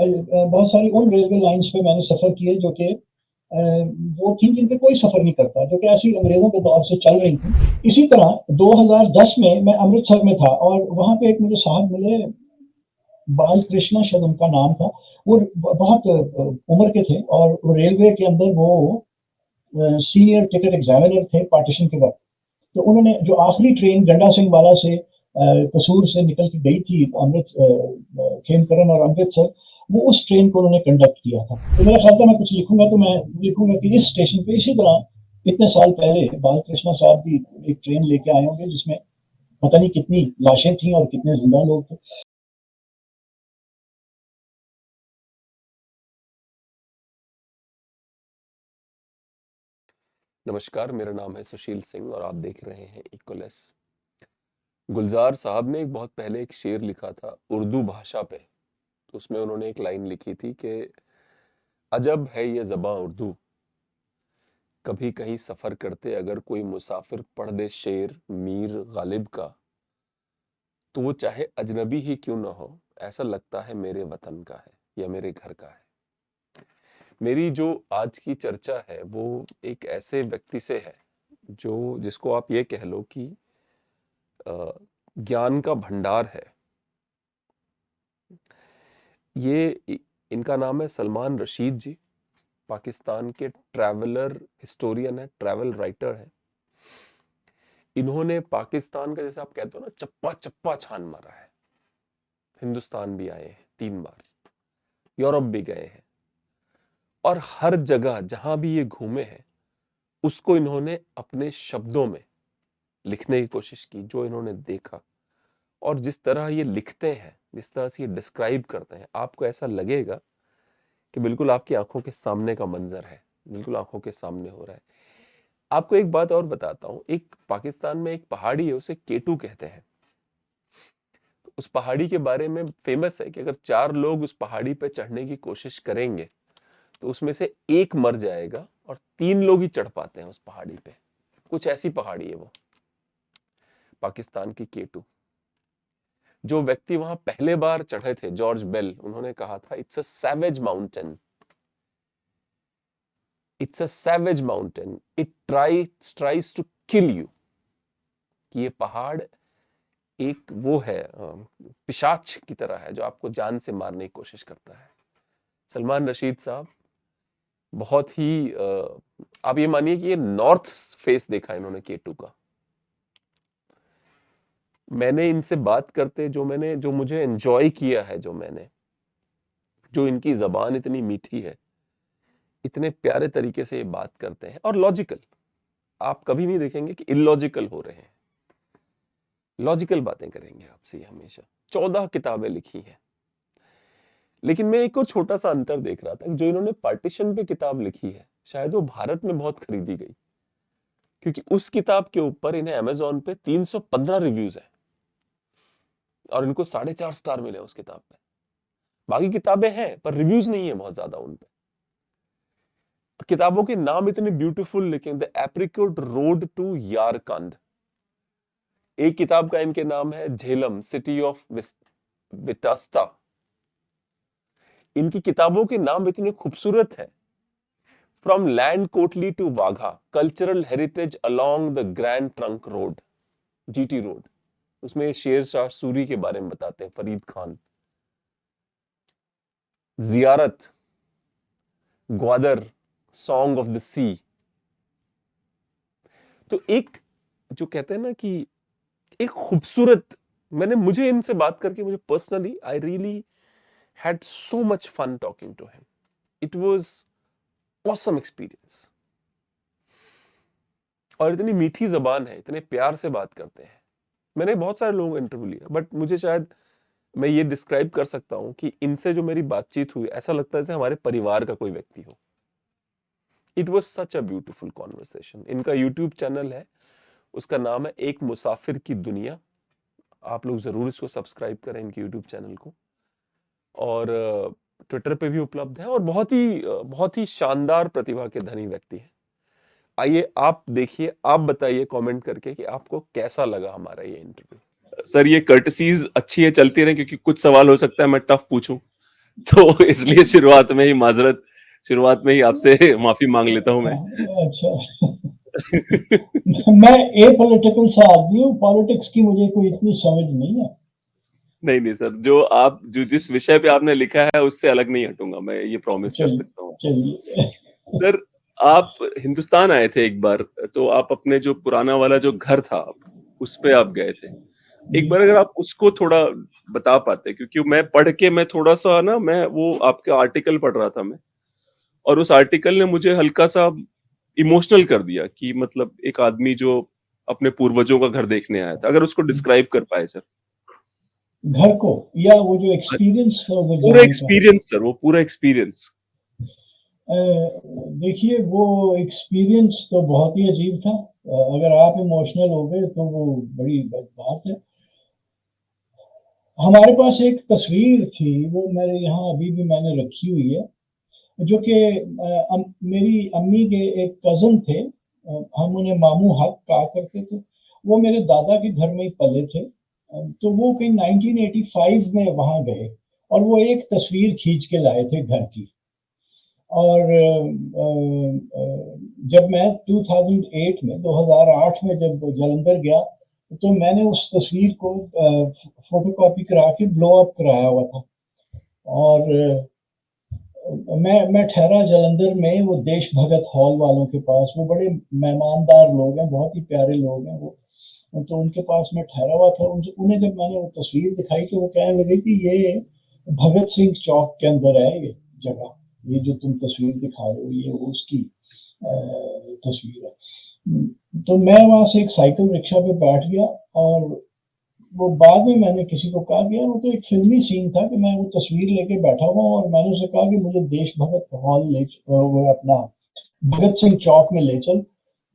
बहुत सारी उन रेलवे लाइन्स पे मैंने सफ़र किए जो कि वो थी जिन पे कोई सफ़र नहीं करता, जो कि ऐसी अंग्रेज़ों के दौर से चल रही थी। इसी तरह 2010 में मैं अमृतसर में था और वहाँ पे एक मुझे साहब मिले, बालकृष्ण शायद उनका नाम था। वो बहुत उम्र के थे और रेलवे के अंदर वो सीनियर टिकट एग्ज़ामिनर थे पार्टीशन के वक़्त। तो उन्होंने जो आखिरी ट्रेन गंडा सिंह वाला से कसूर से निकल के गई थी खेमकरन और अमृतसर, वो उस ट्रेन को उन्होंने कंडक्ट किया था। तो मेरा ख्याल था मैं कुछ लिखूँगा तो मैं लिखूँगा कि इस स्टेशन पे इसी तरह इतने साल पहले बालकृष्ण साहब भी एक ट्रेन लेके आए होंगे जिसमें पता नहीं कितनी लाशें थी और कितने ज़िंदा लोग थे। नमस्कार, मेरा नाम है सुशील सिंह और आप देख रहे हैं इक्वलेस। गुलजार साहब ने बहुत पहले एक शेर लिखा था उर्दू भाषा पे। तो उसमें उन्होंने एक लाइन लिखी थी कि अजब है ये ज़बां उर्दू, कभी कहीं सफ़र करते अगर कोई मुसाफिर पढ़ दे शेर मीर गालिब का, तो वो चाहे अजनबी ही क्यों ना हो, ऐसा लगता है मेरे वतन का है या मेरे घर का है। मेरी जो आज की चर्चा है वो एक ऐसे व्यक्ति से है जो जिसको आप ये कह लो कि ज्ञान का भंडार है। इनका नाम है सलमान रशीद जी। पाकिस्तान के ट्रैवलर हिस्टोरियन है, ट्रैवल राइटर है। इन्होंने पाकिस्तान का, जैसे आप कहते हो ना, चप्पा चप्पा छान मारा है। हिंदुस्तान भी आए हैं 3 बार, यूरोप भी गए हैं और हर जगह जहां भी ये घूमे हैं उसको इन्होंने अपने शब्दों में लिखने की कोशिश की, जो इन्होंने देखा। और जिस तरह ये लिखते हैं, जिस तरह से ये डिस्क्राइब करते हैं, आपको ऐसा लगेगा कि बिल्कुल आपकी आंखों के सामने का मंजर है, बिल्कुल आंखों के सामने हो रहा है। आपको एक बात और बताता हूं, एक पाकिस्तान में एक पहाड़ी है, उसे केटू कहते हैं। तो उस पहाड़ी के बारे में फेमस है कि अगर 4 लोग उस पहाड़ी पे चढ़ने की कोशिश करेंगे तो उसमें से एक मर जाएगा और 3 लोग ही चढ़ पाते हैं उस पहाड़ी पे। कुछ ऐसी पहाड़ी है वो, पाकिस्तान की केटू। जो व्यक्ति वहां पहले बार चढ़े थे, जॉर्ज बेल, उन्होंने कहा था it's a savage mountain, it's a savage mountain, it tries to kill you. कि ये पहाड़ एक वो है, पिशाच की तरह है जो आपको जान से मारने की कोशिश करता है। सलमान रशीद साहब बहुत ही आप ये मानिए कि ये नॉर्थ फेस देखा इन्होंने केटू का। मैंने इनसे बात करते जो मुझे एंजॉय किया है, जो इनकी जबान इतनी मीठी है, इतने प्यारे तरीके से ये बात करते हैं और लॉजिकल। आप कभी नहीं देखेंगे कि इलॉजिकल हो रहे हैं, लॉजिकल बातें करेंगे आपसे ये हमेशा। 14 किताबें लिखी हैं। लेकिन मैं एक और छोटा सा अंतर देख रहा था कि जो इन्होंने पार्टीशन पे किताब लिखी है, शायद वो भारत में बहुत खरीदी गई, क्योंकि उस किताब के ऊपर इन्हें अमेजोन पे 315 रिव्यूज है और इनको 4.5 स्टार मिले उस किताब पे। बाकी किताबें हैं पर रिव्यूज नहीं है बहुत ज्यादा उन पे। किताबों के नाम इतने ब्यूटीफुल लिखे, the apricot road to Yarkand. एक किताब का इनके नाम है झेलम, सिटी ऑफ विटास्ता। इनकी किताबों के नाम इतने खूबसूरत है। From land Kotli to Wagah, cultural heritage along the grand trunk road, GT road. उसमें शेर शाह सूरी के बारे में बताते हैं, फरीद खान। जियारत, ग्वादर, सॉन्ग ऑफ द सी। तो एक जो कहते हैं ना कि एक खूबसूरत, मुझे इनसे बात करके, मुझे personally I really had so much fun talking to him. It was awesome experience. और इतनी मीठी जबान है, इतने प्यार से बात करते हैं। मैंने बहुत सारे लोगों का इंटरव्यू लिया, बट मुझे शायद मैं ये डिस्क्राइब कर सकता हूं कि इनसे जो मेरी बातचीत हुई, ऐसा लगता है जैसे हमारे परिवार का कोई व्यक्ति हो। It was such a beautiful conversation. इनका यूट्यूब चैनल है, उसका नाम है एक मुसाफिर की दुनिया। आप लोग जरूर इसको सब्सक्राइब करें, इनके यूट्यूब चैनल को। और ट्विटर पे भी उपलब्ध है और बहुत ही शानदार प्रतिभा के धनी व्यक्ति है। आइए आप देखिए, आप बताइए कमेंट करके कि आपको कैसा लगा हमारा ये इंटरव्यू। सर, ये कर्टसीज अच्छी है, चलती रहे, क्योंकि कुछ सवाल हो सकता है मैं टफ पूछूं, तो इसलिए शुरुआत में ही आपसे माफी मांग लेता हूं मैं। अच्छा। मैं एपॉलिटिकल सा आदमी हूँ, पॉलिटिक्स की मुझे कोई इतनी समझ नहीं है। नहीं सर, जो जिस विषय पे आपने लिखा है उससे अलग नहीं हटूंगा, मैं ये प्रॉमिस कर चलिए, सकता हूँ। चलिए। सर, आप हिंदुस्तान आए थे एक बार, तो आप अपने जो पुराना वाला जो घर था उस पे आप गए थे। एक जी। बार अगर आप उसको थोड़ा बता पाते, क्योंकि मैं पढ़ के मैं थोड़ा सा ना, मैं वो आपका आर्टिकल पढ़ रहा था मैं, और उस आर्टिकल ने मुझे हल्का सा इमोशनल कर दिया कि मतलब एक आदमी जो अपने पूर्वजों का घर देखने आया था, अगर उसको डिस्क्राइब कर पाए सर। घर को, या वो जो एक्सपीरियंस था उधर पूरा जाने का? एक्सपीरियंस सर, वो पूरा एक्सपीरियंस। अ, देखिए, वो एक्सपीरियंस तो बहुत ही अजीब था। अगर आप इमोशनल हो गए तो वो बड़ी बात है। हमारे पास एक तस्वीर थी, वो मेरे यहाँ अभी भी मैंने रखी हुई है, जो कि मेरी अम्मी के एक कज़न थे, हम उन्हें मामू हक कहा करते थे। वो मेरे दादा के घर में ही पले थे। तो वो कहीं 1985 में वहाँ गए और वो एक तस्वीर खींच के लाए थे घर की। और जब मैं 2008 में जब जालंधर गया, तो मैंने उस तस्वीर को फ़ोटोकॉपी करा के ब्लो अप कराया हुआ था। और मैं ठहरा जालंधर में वो देश भगत हॉल वालों के पास। वो बड़े मेहमानदार लोग हैं, बहुत ही प्यारे लोग हैं वो। तो उनके पास मैं ठहरा हुआ था। उन्हें जब मैंने वो तस्वीर दिखाई तो वो कहने लगे कि ये भगत सिंह चौक के अंदर है ये जगह, ये जो तुम तस्वीर दिखा रहे हो ये उसकी तस्वीर है। तो मैं वहाँ से एक साइकिल रिक्शा पे बैठ गया, और वो बाद में मैंने किसी को कहा कि यार वो तो एक फिल्मी सीन था, कि मैं वो तस्वीर लेके बैठा हुआ हूँ और मैंने उसे कहा कि मुझे देश भगत हॉल वो अपना भगत सिंह चौक में ले चल।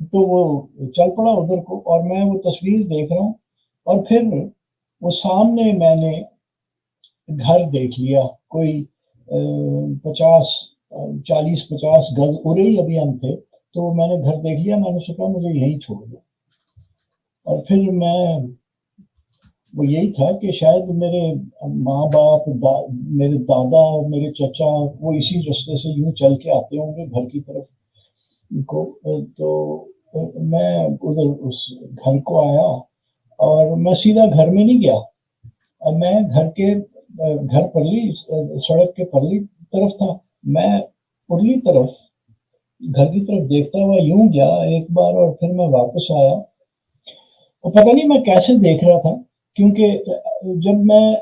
तो वो चल पड़ा उधर को, और मैं वो तस्वीर देख रहा हूँ। और फिर वो सामने मैंने घर देख लिया, कोई 50 40-50 गज उरे ही अभी हम थे। तो मैंने घर देख लिया, मैंने उसे कहा मुझे यहीं छोड़ दो। और फिर वो यही था कि शायद मेरे माँ बाप मेरे दादा, मेरे चचा, वो इसी रास्ते से यूं चल के आते होंगे घर की तरफ को। तो मैं उधर उस घर को आया, और मैं सीधा घर में नहीं गया। मैं घर परली सड़क के परली तरफ था। मैं उरली तरफ घर की तरफ देखता हुआ यूं गया एक बार, और फिर मैं वापस आया। और पता नहीं मैं कैसे देख रहा था, क्योंकि जब मैं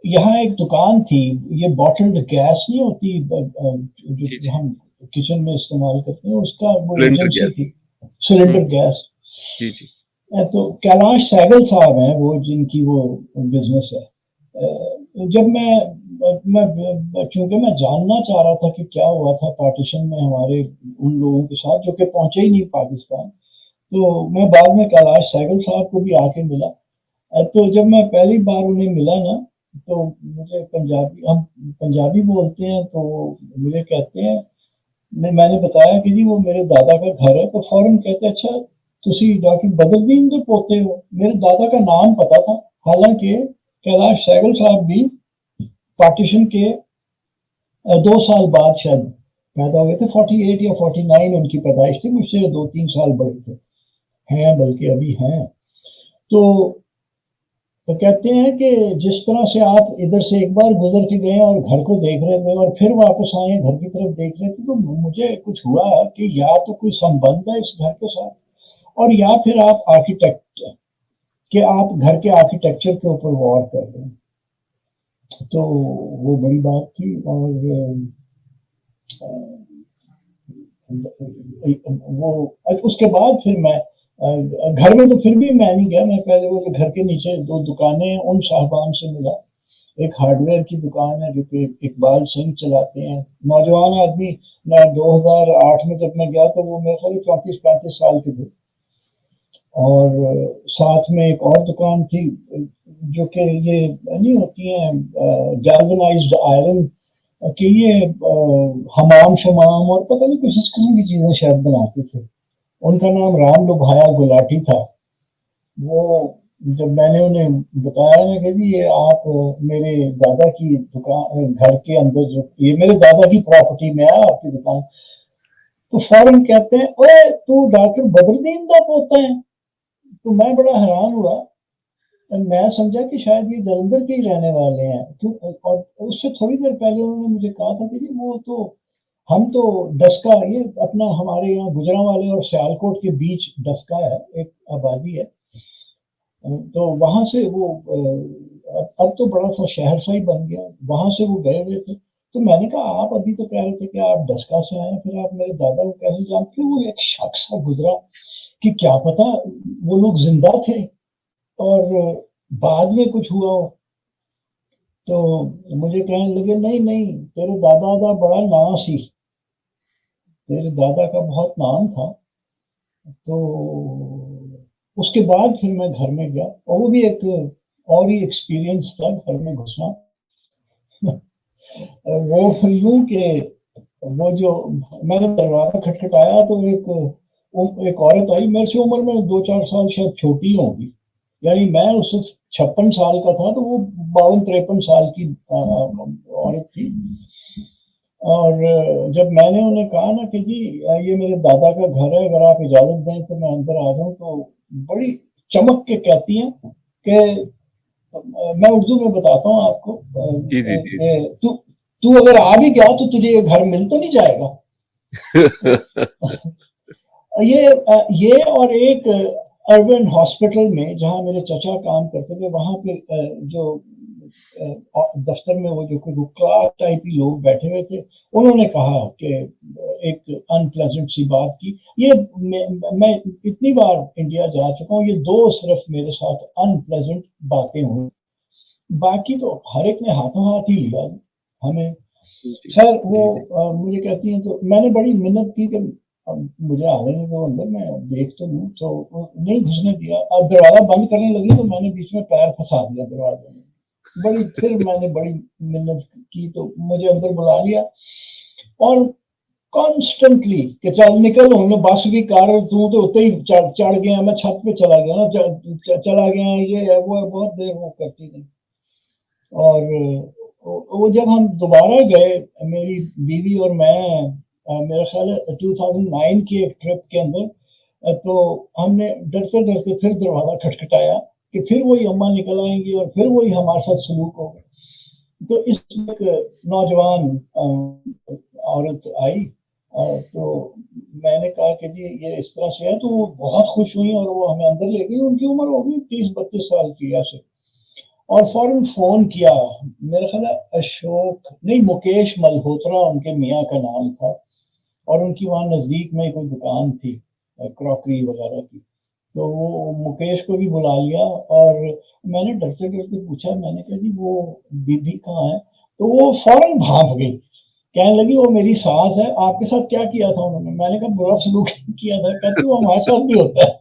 यहाँ एक दुकान थी, ये बॉटल्ड गैस नहीं होती जी जो जी। हम किचन में इस्तेमाल करते हैं, उसका वो सिलेंडर एजेंसी गैस। थी, सिलेंडर गैस। जी जी। तो कैलाश सहगल साहब हैं वो, जिनकी वो बिजनेस है। जब मैं चूंकि मैं जानना चाह रहा था कि क्या हुआ था पार्टीशन में हमारे उन लोगों के साथ जो कि पहुंचे ही नहीं पाकिस्तान। तो मैं बाद में कैलाश सहगल साहब को भी आके मिला। तो जब मैं पहली बार उन्हें मिला ना, तो मुझे हम पंजाबी बोलते हैं, तो मुझे कहते हैं, मैंने बताया कि जी वो मेरे दादा का घर है। तो फौरन कहते अच्छा तुसी डॉक्टर बदरदीन के पोते हो। मेरे दादा का नाम पता था, हालांकि कैलाश सहगल साहब भी पार्टीशन के 2 साल बाद शायद पैदा हुए थे। 48 या 49 उनकी पैदाइश थी, मुझसे 2-3 साल बड़े थे, हैं बल्कि अभी हैं। तो तो कहते हैं कि जिस तरह से आप इधर से एक बार गुजर के गए और घर को देख रहे थे और फिर वापस आए घर की तरफ देख रहे थे, तो मुझे कुछ हुआ कि या तो कोई संबंध है इस घर के साथ, और या फिर आप आर्किटेक्ट हैं, कि आप घर के आर्किटेक्चर के ऊपर वॉर कर रहे हैं। तो वो बड़ी बात थी। और वो उसके बाद फिर मैं घर में तो फिर भी मैं नहीं गया। मैं पहले वो घर के नीचे 2 दुकानें हैं, उन साहबान से मिला। एक हार्डवेयर की दुकान है जो कि इकबाल सिंह चलाते हैं, नौजवान आदमी। मैं 2008 में जब मैं गया तो वो मेरे ख्याल 34-35 साल के थे। और साथ में एक और दुकान थी, जो कि ये नहीं होती हैं गैल्वेनाइज्ड आयरन, कि ये हमाम शमाम और पता नहीं कुछ इस किस्म की चीजें शायद बनाते थे। उनका नाम राम लुभाया गुलाटी था। वो जब मैंने उन्हें बताया ना कि जी ये आप मेरे दादा की दुकान घर के अंदर जो ये मेरे दादा की प्रॉपर्टी में है आपकी दुकान, तो फौरन कहते हैं ओए तू डॉक्टर बदरुद्दीन का पोता है। तो मैं बड़ा हैरान हुआ और मैं समझा कि शायद ये जलंधर के ही रहने वाले हैं क्यों। और उससे थोड़ी देर पहले उन्होंने मुझे कहा था कि जी वो तो हम तो डस्का ये अपना हमारे यहाँ गुजरांवाले और सियालकोट के बीच डस्का है एक आबादी है। तो वहां से वो अब तो बड़ा सा शहर सा ही बन गया, वहां से वो गए हुए थे। तो मैंने कहा आप अभी तो कह रहे थे कि आप डस्का से आए फिर आप मेरे दादा को कैसे जानते हो। वो एक शख्स सा गुजरा कि क्या पता वो लोग जिंदा थे और बाद में कुछ हुआ हो। तो मुझे कहने लगे नहीं नहीं तेरे दादा का बड़ा नाम सी, तेरे दादा का बहुत नाम था। तो उसके बाद फिर मैं घर में गया और वो भी एक और ही एक्सपीरियंस था घर में घुसना। वो यूं के वो जो मैंने दरवाजा खटखटाया तो एक औरत आई मेरे से उम्र में 2-4 साल शायद छोटी होगी, यानी मैं उस 56 साल का था तो वो 52-53 साल की औरत थी। और जब मैंने उन्हें कहा ना कि जी ये मेरे दादा का घर है अगर आप इजाजत दें तो मैं अंदर आ जाऊं, तो बड़ी चमक के कहती हैं कि मैं उर्दू में बताता हूँ आपको, जी जी जी जी। तू तू अगर आ भी गया तो तुझे ये घर मिल तो नहीं जाएगा। ये और एक अर्बन हॉस्पिटल में जहाँ मेरे चचा काम करते थे वहां पे जो दफ्तर में वो जो कोई क्लास टाइप ही लोग बैठे हुए थे, उन्होंने कहा कि एक अनप्लेजेंट सी बात की। ये मैं इतनी बार इंडिया जा चुका हूँ, ये दो सिर्फ मेरे साथ अनप्लेजेंट बातें हुई, बाकी तो हर एक ने हाथों हाथ ही लिया हमें। जी खैर वो जी जी। मुझे कहती हैं तो मैंने बड़ी मिन्नत की कि अब मुझे आने दो अंदर, मैं देख तो लूँ। तो वो नहीं घुसने दिया। अब दरवाजा बंद करने लगी तो मैंने बीच में पैर फंसा दिया दरवाजे में। फिर मैंने बड़ी मिन्नत की तो मुझे अंदर बुला लिया और कॉन्स्टेंटली कि चल निकल, हमने बस भी कार तू तो उतने ही चढ़ गया, मैं छत पे चला गया ना, चला गया, ये है वो है, बहुत देर वो करती थी। और वो जब हम दोबारा गए मेरी बीवी और मैं, मेरा ख्याल है 2009 की एक ट्रिप के अंदर, तो हमने डरते डरते फिर दरवाजा खटखटाया कि फिर वही अम्मा निकल आएंगी और फिर वही हमारे साथ सलूक होगा। तो इसमें एक नौजवान औरत आई, तो मैंने कहा कि जी ये इस तरह से है, तो वो बहुत खुश हुई और वो हमें अंदर ले गई। उनकी उम्र होगी 30-32 साल की ऐसे। और फौरन फोन किया, मेरा ख्याल है अशोक नहीं मुकेश मल्होत्रा उनके मियाँ का नाम था, और उनकी वहाँ नजदीक में कोई दुकान थी क्रॉकरी वगैरह की। तो वो मुकेश को भी बुला लिया और मैंने डरते डरते पूछा, मैंने कहा जी वो दीदी कहाँ है। तो वो फौरन भाग गई, कहने लगी वो मेरी सास है, आपके साथ क्या किया था उन्होंने। मैंने कहा बुरा सलूक किया था। कहती वो हमारे साथ भी होता है।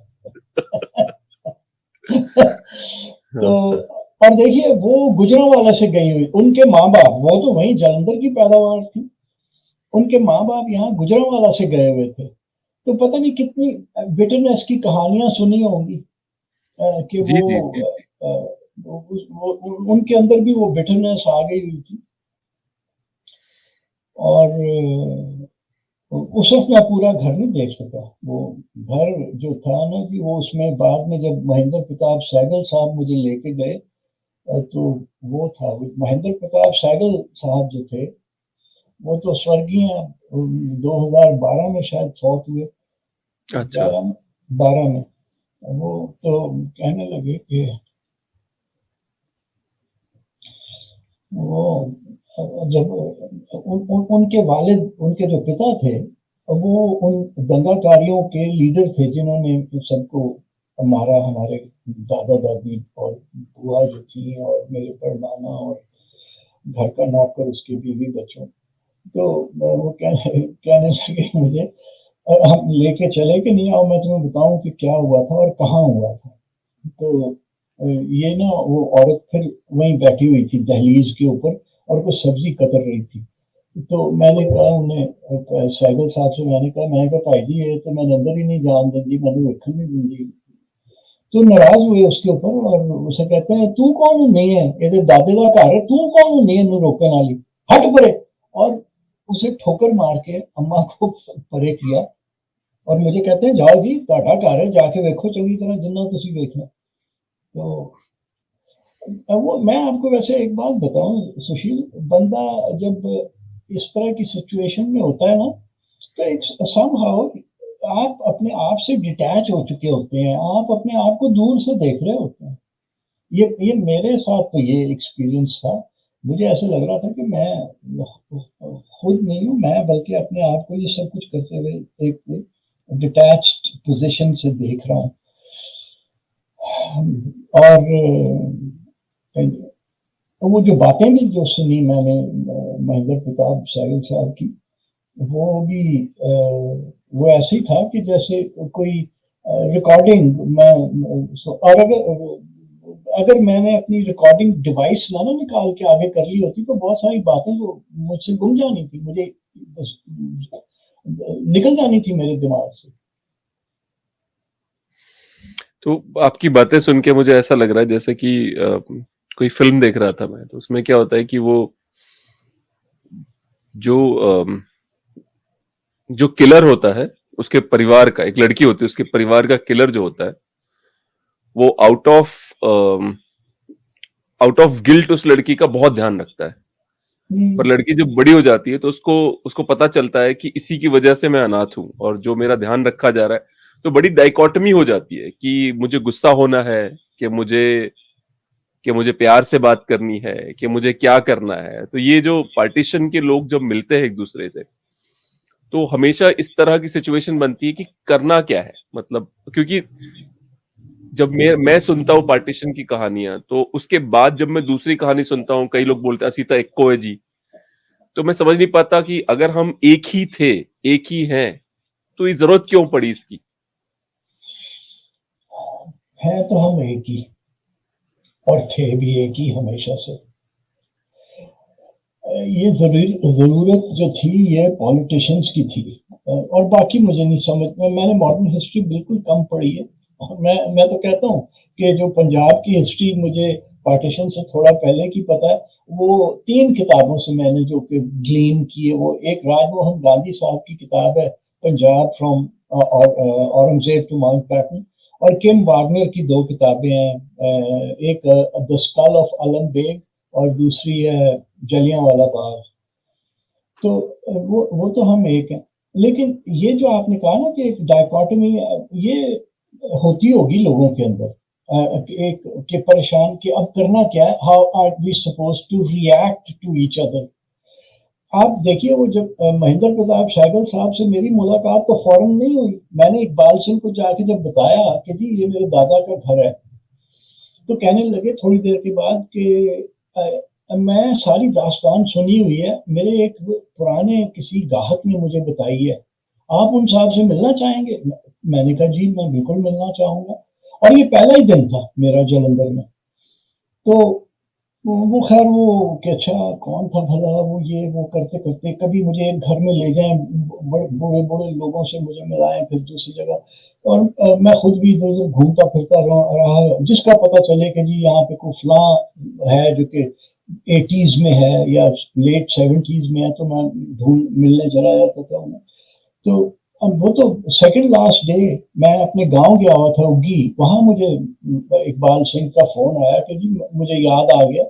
तो हाँ हाँ। और देखिए वो गुजरांवाला से गई हुई, उनके माँ बाप वो तो वहीं जालंधर की पैदावार थी, उनके माँ बाप यहाँ गुजरांवाला से गए हुए थे। तो पता नहीं कितनी बिटरनेस की कहानियां सुनी होंगी कि जी जी जी जी। उनके अंदर भी वो बिटरनेस आ गई हुई थी। और उस वक्त मैं पूरा घर नहीं देख सका। वो घर जो था ना कि वो उसमें बाद में जब महेंद्र प्रताप सहगल साहब मुझे लेके गए, तो वो था महेंद्र प्रताप सहगल साहब जो थे वो तो स्वर्गीय हैं, 2012 में शायद फौत हुए, अच्छा। 11 में 12 में। वो तो कहने लगे कि वो जब उनके वालिद उनके जो पिता थे वो उन दंगाकारियों के लीडर थे जिन्होंने सबको मारा, हमारे दादा दादी और बुआ जो थी और मेरे परनाना और घर का नौकर उसके बीवी बच्चों। तो वो कहने लगे मुझे हम लेके चले कि नहीं आओ मैं तुम्हें बताऊं कि क्या हुआ था और कहाँ हुआ था। तो ये ना वो औरत फिर वहीं बैठी हुई थी दहलीज के ऊपर और कुछ सब्जी कतर रही थी। तो मैंने कहा उन्हें सहगल साहब से, मैंने कहा भाई जी ये तो मैंने अंदर ही नहीं जान दी, मैंने वेखन नहीं दी। तो नाराज हुए उसके ऊपर और उसे कहते हैं तू कौन नहीं है, ये दादे का घर है, तू कौन नहीं है रोकने वाली, हट परे। और उसे ठोकर मार के अम्मा को परे किया और मुझे कहते हैं जाओ जी ਤੁਹਾਡਾ घर है, जाके देखो चंगी तरह जिन्ना तुसी देखना। तो वो मैं आपको वैसे एक बात बताऊं सुशील, बंदा जब इस तरह की सिचुएशन में होता है ना, तो एक समहाउ आप अपने आप से डिटैच हो चुके होते हैं, आप अपने आप को दूर से देख रहे होते हैं। ये मेरे साथ तो ये एक्सपीरियंस था। मुझे ऐसे लग रहा था कि मैं खुद नहीं हूँ मैं, बल्कि अपने आप को ये सब कुछ करते हुए एक डिटैच्ड पोजीशन से देख रहा हूँ। और वो जो बातें भी जो सुनी मैंने महेंद्र प्रताप सहगल साहब की, वो भी वो ऐसे ही था कि जैसे कोई रिकॉर्डिंग और अगर मैंने अपनी रिकॉर्डिंग डिवाइस ना निकाल के आगे कर ली होती तो बहुत सारी बातें जो मुझसे गुम जानी थी, मुझे बस निकल जानी थी मेरे दिमाग से। तो आपकी बातें सुन के मुझे ऐसा लग रहा है जैसे कि कोई फिल्म देख रहा था मैं, तो उसमें क्या होता है कि वो जो किलर होता है उसके परिवार का, एक लड़की होती है उसके परिवार का किलर जो होता है, वो आउट ऑफ गिल्ट उस लड़की का बहुत ध्यान रखता है। पर लड़की जब बड़ी हो जाती है तो उसको पता चलता है कि इसी की वजह से मैं अनाथ हूं और जो मेरा ध्यान रखा जा रहा है, तो बड़ी डाइकोटमी हो जाती है कि मुझे गुस्सा होना है, कि मुझे प्यार से बात करनी है, कि मुझे क्या करना है। तो ये जो पार्टीशन के लोग जब मिलते हैं एक दूसरे से, तो हमेशा इस तरह की सिचुएशन बनती है कि करना क्या है, मतलब क्योंकि जब मैं सुनता हूँ पार्टीशन की कहानियां, तो उसके बाद जब मैं दूसरी कहानी सुनता हूँ, कई लोग बोलते हैं असीता एक्को है जी, तो मैं समझ नहीं पाता कि अगर हम एक ही थे, एक ही हैं, तो ये जरूरत क्यों पड़ी इसकी। है तो हम एक ही और थे भी एक ही हमेशा से। ये जरूरत जो थी ये पॉलिटिशियंस की थी, और बाकी मुझे नहीं समझ में। मैंने मॉडर्न हिस्ट्री बिल्कुल कम पढ़ी है, और मैं तो कहता हूँ कि जो पंजाब की हिस्ट्री मुझे पार्टीशन से थोड़ा पहले की पता है, वो 3 किताबों से मैंने जो कि ग्लीन की है। वो एक राजमोहन गांधी साहब की किताब है Punjab from Aurangzeb to Mountbatten, और किम वागनर की 2 किताबें हैं, एक the skull of Alam Beg और दूसरी है जलियांवाला बाग। तो वो तो हम एक हैं, लेकिन ये जो आपने कहा ना कि एक डायकोटमी ये होती होगी लोगों के अंदर, एक के परेशान कि अब करना क्या है, how are we suppose to react to each other. आप देखिए वो जब महेंद्र प्रताप सहगल साहब से मेरी मुलाकात तो फौरन नहीं हुई। मैंने इकबाल सिंह को जाके जब बताया कि जी ये मेरे दादा का घर है, तो कहने लगे थोड़ी देर के बाद कि मैं सारी दास्तान सुनी हुई है, मेरे एक पुराने किसी गाहक ने मुझे बताई है, आप उन साहब से मिलना चाहेंगे। मैंने कहा जी मैं बिल्कुल मिलना चाहूंगा। और ये पहला ही दिन था मेरा जलंधर में। तो वो खैर वो कि अच्छा कौन था भला वो, ये वो करते करते कभी मुझे एक घर में ले जाएं, बड़े बड़े लोगों से मुझे मिलाएं, फिर दूसरी जगह। और मैं खुद भी इधर उधर घूमता फिरता रहा, जिसका पता चले कि जी यहाँ पे कोई फलां है जो कि 80s में है या लेट 70s में है, तो मैं ढूंढ मिलने चला जाता था उन्हें। तो अब वो तो सेकंड लास्ट डे मैं अपने गांव गया हुआ था उगी, वहां मुझे इकबाल सिंह का फोन आया कि जी मुझे याद आ गया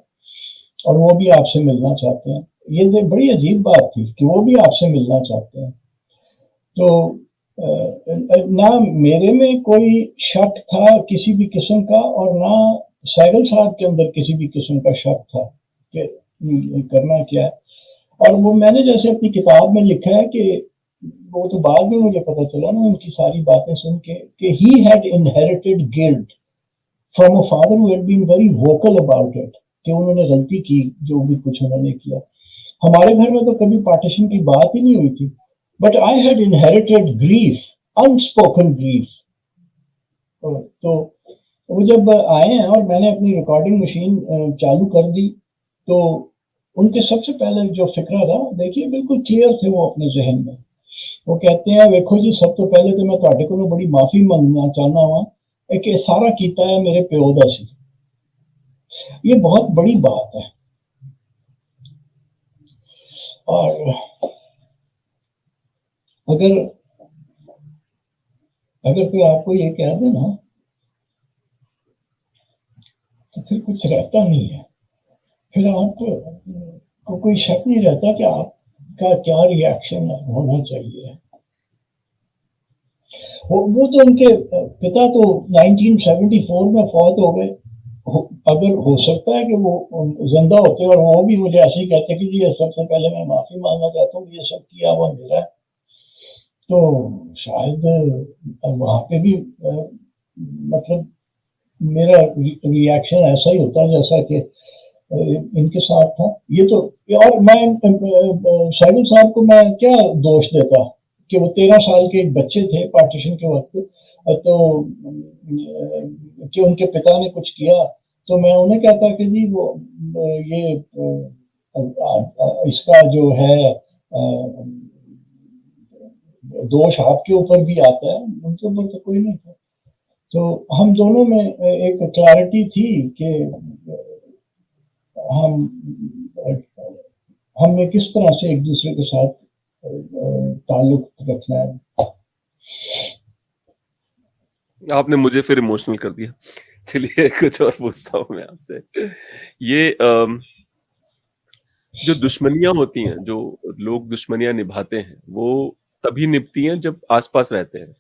और वो भी आपसे मिलना चाहते हैं। ये बड़ी अजीब बात थी कि वो भी आपसे मिलना चाहते हैं। तो ना मेरे में कोई शक था किसी भी किस्म का, और ना सहगल साहब के अंदर किसी भी किस्म का शक था कि करना क्या है। और वो मैंने जैसे अपनी किताब में लिखा है कि वो तो बाद में मुझे पता चला ना उनकी सारी बातें सुन के कि he had inherited guilt from a father who had been very vocal about it, कि उन्होंने गलती की जो भी कुछ उन्होंने किया। हमारे घर में तो कभी पार्टीशन की बात ही नहीं हुई थी, but I had inherited grief, unspoken grief. तो वो जब आए हैं और मैंने अपनी रिकॉर्डिंग मशीन चालू कर दी, तो उनके सबसे पहले जो फिक्रा था, देखिए बिल्कुल क्लियर थे वो अपने जहन में। वो कहते हैं देखो जी सब तो पहले तो मैं ਤੁਹਾਡੇ ਕੋਲੋਂ बड़ी माफी मंगना चाहना वा, कि सारा कीता है मेरे प्यो दा सी। ये बहुत बड़ी बात है। और अगर अगर कोई आपको ये कह दे ना, तो फिर कुछ रहता नहीं है। फिर आपको कोई शक नहीं रहता कि आपका क्या रिएक्शन होना चाहिए। वो तो उनके पिता तो 1974 में फौत हो गए। अगर हो सकता है कि वो जिंदा होते और वो भी मुझे ऐसे ही कहते कि जी सबसे पहले मैं माफी मांगना चाहता हूँ, ये सब किया हुआ मेरा है, तो शायद वहां पे भी मतलब मेरा रिएक्शन ऐसा ही होता जैसा कि इनके साथ था। ये तो, और मैं शाहिद साहब को मैं क्या दोष देता कि वो 13 साल के एक बच्चे थे पार्टीशन के वक्त, तो कि उनके पिता ने कुछ किया तो मैं उन्हें कहता कि जी वो ये इसका जो है दोष आपके ऊपर भी आता है, उनके ऊपर तो कोई नहीं था। तो हम दोनों में एक क्लैरिटी थी कि हमें किस तरह से एक दूसरे के साथ ताल्लुक रखना है। आपने मुझे फिर इमोशनल कर दिया। चलिए कुछ और पूछता हूँ मैं आपसे। ये जो दुश्मनियां होती हैं, जो लोग दुश्मनियां निभाते हैं, वो तभी निभती हैं जब आसपास रहते हैं।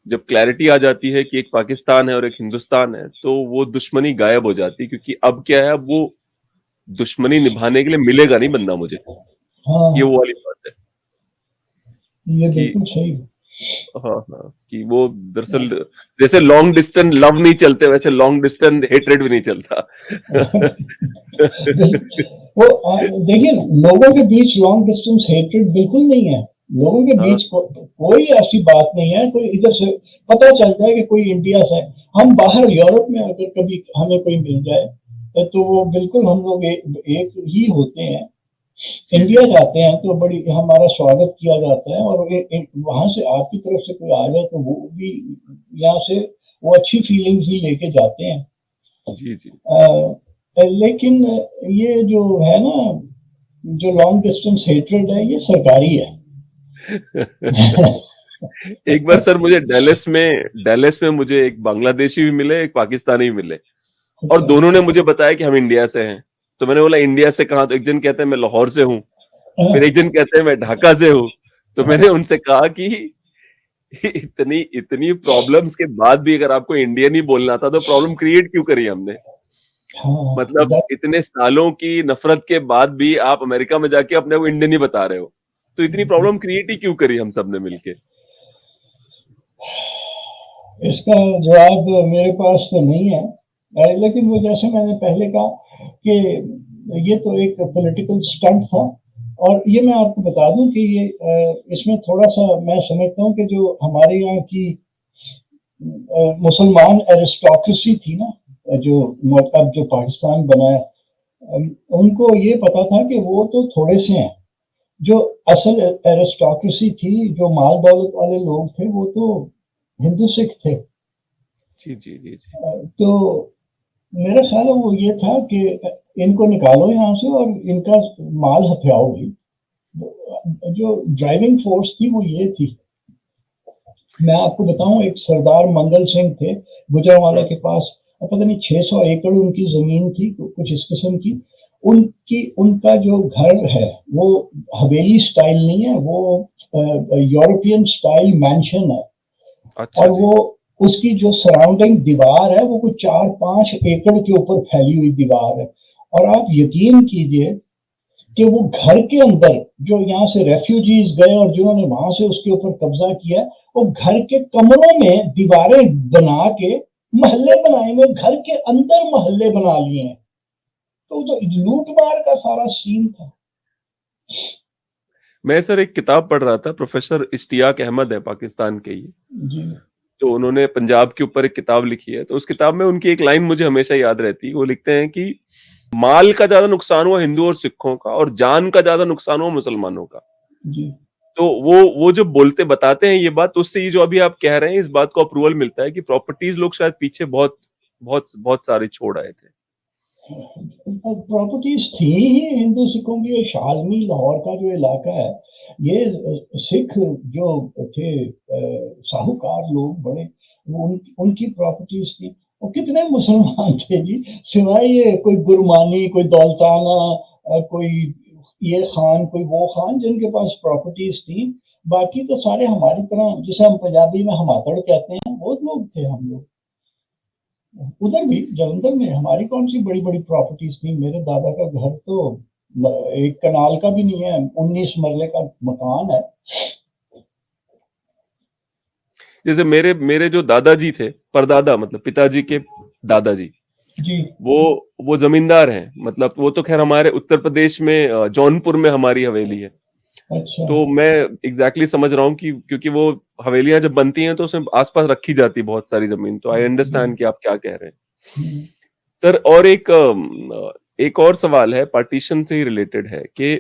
जब क्लैरिटी आ जाती है कि एक पाकिस्तान है और एक हिंदुस्तान है, तो वो दुश्मनी गायब हो जाती है, क्योंकि अब क्या है, अब वो दुश्मनी निभाने के लिए मिलेगा नहीं बंदा मुझे। हाँ, ये वो वाली बात है ये कि बिल्कुल सही। हाँ हाँ, कि वो दरअसल जैसे लॉन्ग डिस्टेंस लव नहीं चलते, वैसे लॉन्ग डिस्टेंस हेट्रेड भी नहीं चलता। वो देखिए, लोगों के बीच लॉन्ग डिस्टेंस हेट्रेड बिल्कुल नहीं है। लोगों के हाँ, बीच कोई ऐसी बात नहीं है। कोई इधर से पता चलता है कि कोई इंडिया से है। हम बाहर यूरोप में अगर कभी हमें कोई मिल जाए तो वो बिल्कुल हम लोग एक ही होते हैं। जी जी इंडिया जाते हैं तो बड़ी हमारा स्वागत किया जाता है, और वहां से आपकी तरफ से कोई आ जाए तो वो भी यहाँ से वो अच्छी फीलिंग्स ही लेके जाते हैं। जी जी। लेकिन ये जो है ना, जो लॉन्ग डिस्टेंस हेट्रेड है, ये सरकारी है। एक बार सर मुझे डैलस में मुझे एक बांग्लादेशी भी मिले, एक पाकिस्तानी भी मिले, और अच्छा। दोनों ने मुझे बताया कि हम इंडिया से हैं। तो मैंने बोला इंडिया से कहाँ? तो एक जन कहते हैं मैं लाहौर से हूँ, फिर एक जन कहते हैं मैं ढाका से हूँ। तो मैंने उनसे कहा कि इतनी इतनी प्रॉब्लम्स के बाद भी अगर आपको इंडियन ही बोलना था तो प्रॉब्लम क्रिएट क्यों करी हमने? हाँ, मतलब इतने सालों की नफरत के बाद भी आप अमेरिका में जाके अपने को इंडियन ही बता रहे हो, तो इतनी प्रॉब्लम क्रिएट ही क्यों करी हम सब ने मिलके? इसका जवाब मेरे पास तो नहीं है। लेकिन वो जैसे मैंने पहले कहा कि ये तो एक पॉलिटिकल स्टंट था। और ये मैं आपको बता दूं कि ये इसमें थोड़ा सा मैं समझता हूँ कि जो हमारे यहाँ की मुसलमान एरिस्टोक्रेसी थी ना, जो मतलब जो पाकिस्तान बना है, उनको ये पता था कि वो तो थोड़े से हैं। जो असल एरिस्टोक्रेसी थी, जो माल दौलत वाले लोग थे, वो तो हिंदू सिख थे। जी जी जी जी। तो मेरा ख्याल है वो ये था कि इनको निकालो यहाँ से और इनका माल हथियाओ भी। जो ड्राइविंग फोर्स थी वो ये थी। मैं आपको बताऊं, एक सरदार मंगल सिंह थे गुजरांवाला के पास, पता नहीं 600 एकड़ उनकी जमीन थी, कुछ इस किस्म की। उनका जो घर है वो हवेली स्टाइल नहीं है, वो यूरोपियन स्टाइल मैंशन है। अच्छा और जी। वो उसकी जो सराउंडिंग दीवार है वो कुछ 4-5 एकड़ के ऊपर फैली हुई दीवार है। और आप यकीन कीजिए कि वो घर के अंदर जो यहाँ से रेफ्यूजीज गए और जिन्होंने वहां से उसके ऊपर कब्जा किया, वो घर के कमरों में दीवारें बना के मोहल्ले बनाए हुए, घर के अंदर मोहल्ले बना लिए हैं। तो लूट मार का सारा सीन था। मैं सर एक किताब पढ़ रहा था, प्रोफेसर इश्तियाक अहमद है पाकिस्तान के ही, जी। तो उन्होंने पंजाब के ऊपर एक किताब लिखी है। तो उस किताब में उनकी एक लाइन मुझे हमेशा याद रहती है। वो लिखते हैं कि माल का ज्यादा नुकसान हुआ हिंदू और सिखों का, और जान का ज्यादा नुकसान हुआ मुसलमानों का। जी। तो वो जो बोलते बताते हैं ये बात, तो उससे ये जो अभी आप कह रहे हैं इस बात को अप्रूवल मिलता है कि प्रॉपर्टीज लोग शायद पीछे बहुत बहुत बहुत सारे छोड़ आए थे। प्रॉपर्टीज थी ही हिंदू सिखों की। ये शालमी लाहौर का जो इलाका है, ये सिख जो थे साहूकार लोग बड़े, उनकी प्रॉपर्टीज थी। और कितने मुसलमान थे जी, सिवाय ये कोई गुरमानी, कोई दौलताना, कोई ये खान, कोई वो खान, जिनके पास प्रॉपर्टीज थी। बाकी तो सारे हमारी तरह, जिसे हम पंजाबी में हमातड़ कहते हैं, वो लोग थे हम लोग। उधर भी जलंधर में हमारी कौन सी बड़ी बड़ी प्रॉपर्टीज थी। मेरे दादा का घर तो एक कनाल का भी नहीं है, 19 मरले का मकान है। जैसे मेरे मेरे जो दादाजी थे, परदादा मतलब पिताजी के दादाजी, जी वो जमींदार हैं। मतलब वो तो खैर हमारे उत्तर प्रदेश में जौनपुर में हमारी हवेली है। अच्छा। तो मैं एग्जैक्टली समझ रहा हूँ कि क्योंकि वो हवेलियां जब बनती हैं तो उसमें आसपास रखी जाती है बहुत सारी जमीन, तो आई अंडरस्टैंड कि आप क्या कह रहे हैं हम्म, सर। और एक और सवाल है, पार्टीशन से ही रिलेटेड है कि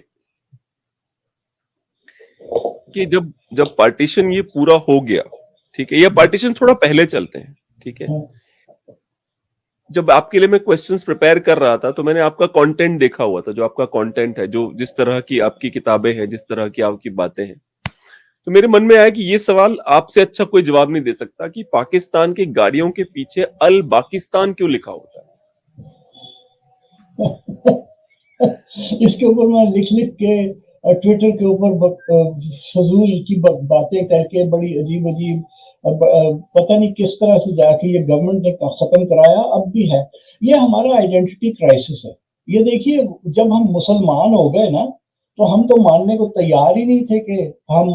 जब जब पार्टीशन ये पूरा हो गया, ठीक है, या पार्टीशन थोड़ा पहले चलते हैं, ठीक है, हाँ, जब आपके लिए मैं क्वेश्चंस प्रिपेयर कर रहा था तो मैंने आपका कंटेंट देखा हुआ था, जो आपका कंटेंट है, जो जिस तरह की आपकी किताबें हैं, जिस तरह की आपकी बातें हैं, तो मेरे मन में आया कि ये सवाल आपसे अच्छा कोई जवाब नहीं दे सकता कि पाकिस्तान की गाड़ियों के पीछे अल पाकिस्तान क्यों लिखा होता है। इसके ऊपर मैं लिख लिख के ट्विटर के ऊपर फजूल की बातें करके, बड़ी अजीब अजीब, पता नहीं किस तरह से जाके ये गवर्नमेंट ने खत्म कराया, अब भी है। ये हमारा आइडेंटिटी क्राइसिस है। ये देखिए, जब हम मुसलमान हो गए ना, तो हम तो मानने को तैयार ही नहीं थे कि हम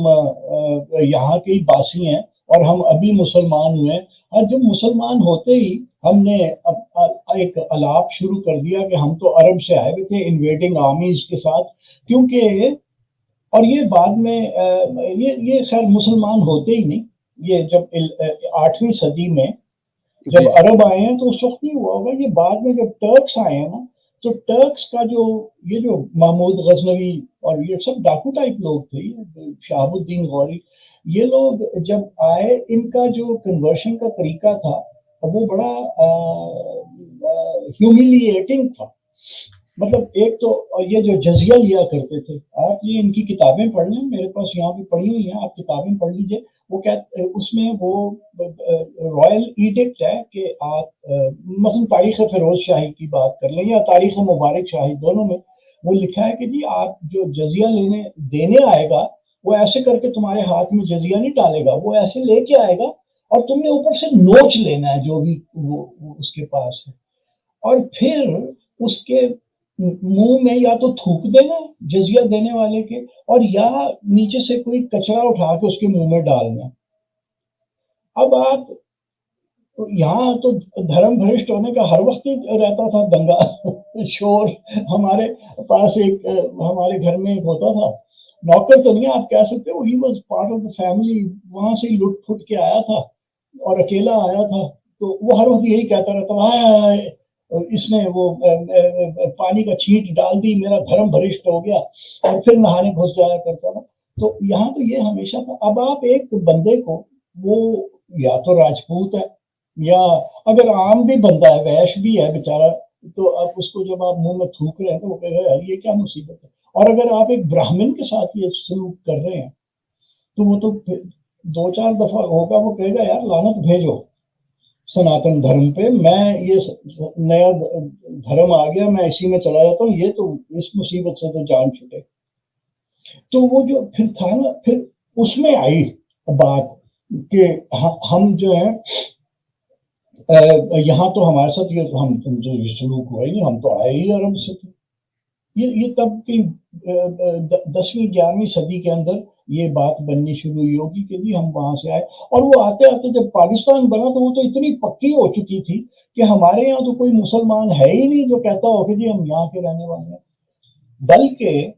यहाँ के ही बासी हैं और हम अभी मुसलमान हुए। और जब मुसलमान होते ही हमने एक अलाप शुरू कर दिया कि हम तो अरब से आए हुए थे इन्वेडिंग आर्मीज के साथ, क्योंकि, और ये बाद में ये खैर मुसलमान होते ही नहीं। ये जब 8वीं सदी में जी जब जी। अरब आए हैं तो उस वक्त नहीं हुआ होगा। ये बाद में जब टर्क्स आए हैं ना, तो टर्क्स का जो ये जो महमूद गजनवी और ये सब डाकू टाइप लोग थे, ये शहाबुद्दीन गौरी, ये लोग जब आए, इनका जो कन्वर्शन का तरीका था वो बड़ा ह्यूमिलिएटिंग था। मतलब एक तो ये जो जजिया लिया करते थे, आप ये इनकी किताबें पढ़ लें, मेरे पास यहाँ पे पढ़ी हुई हैं, आप किताबें पढ़ लीजिए। वो क्या, उसमें वो रॉयल इडिक्ट है कि आप मसलन तारीख फिरोज शाही की बात कर लें या तारीख मुबारक शाही, दोनों में वो लिखा है कि जी आप जो जजिया लेने देने आएगा, वो ऐसे करके तुम्हारे हाथ में जजिया नहीं डालेगा, वो ऐसे लेके आएगा और तुमने ऊपर से नोच लेना है जो भी वो उसके पास है, और फिर उसके मुंह में या तो थूक देना जजिया देने वाले के, और या नीचे से कोई कचरा उठा के उसके मुंह में डालना। अब आप, तो यहाँ तो धर्म भ्रष्ट होने का हर वक्त ही रहता था दंगा शोर। हमारे पास एक हमारे घर में एक होता था, नौकर तो नहीं आप कह सकते, वो he was part of the family, वहां से ही लुट फुट के आया था और अकेला आया था। तो वो हर वक्त यही कहता रहता था, इसने वो पानी का छींट डाल दी, मेरा धर्म भ्रष्ट हो गया, और फिर नहाने घुस जाया करता था। तो यहाँ तो ये हमेशा था। अब आप एक बंदे को, वो या तो राजपूत है, या अगर आम भी बंदा है, वैश भी है बेचारा, तो आप उसको जब आप मुंह में थूक रहे हैं तो वो कहेगा यार ये क्या मुसीबत है। और अगर आप एक ब्राह्मण के साथ ये सलूक कर रहे हैं, तो वो तो 2-4 दफा होगा, वो कहेगा यार लानत भेजो सनातन धर्म पे, मैं ये नया धर्म आ गया, मैं इसी में चला जाता हूँ, ये तो इस मुसीबत से तो जान छूटे। तो वो जो फिर था ना, फिर उसमें आई बात कि हम जो है यहाँ तो हमारे साथ ये हम जो ये सलूक हुआ ही नहीं, हम तो आए ही अरब से थे। ये तब की 10वीं 11वीं सदी के अंदर ये बात बननी शुरू हुई होगी कि जी हम वहां से आए। और वो आते आते जब पाकिस्तान बना तो वो तो इतनी पक्की हो चुकी थी कि हमारे यहाँ तो कोई मुसलमान है ही नहीं जो कहता हो कि जी हम यहाँ के रहने वाले हैं। बल्कि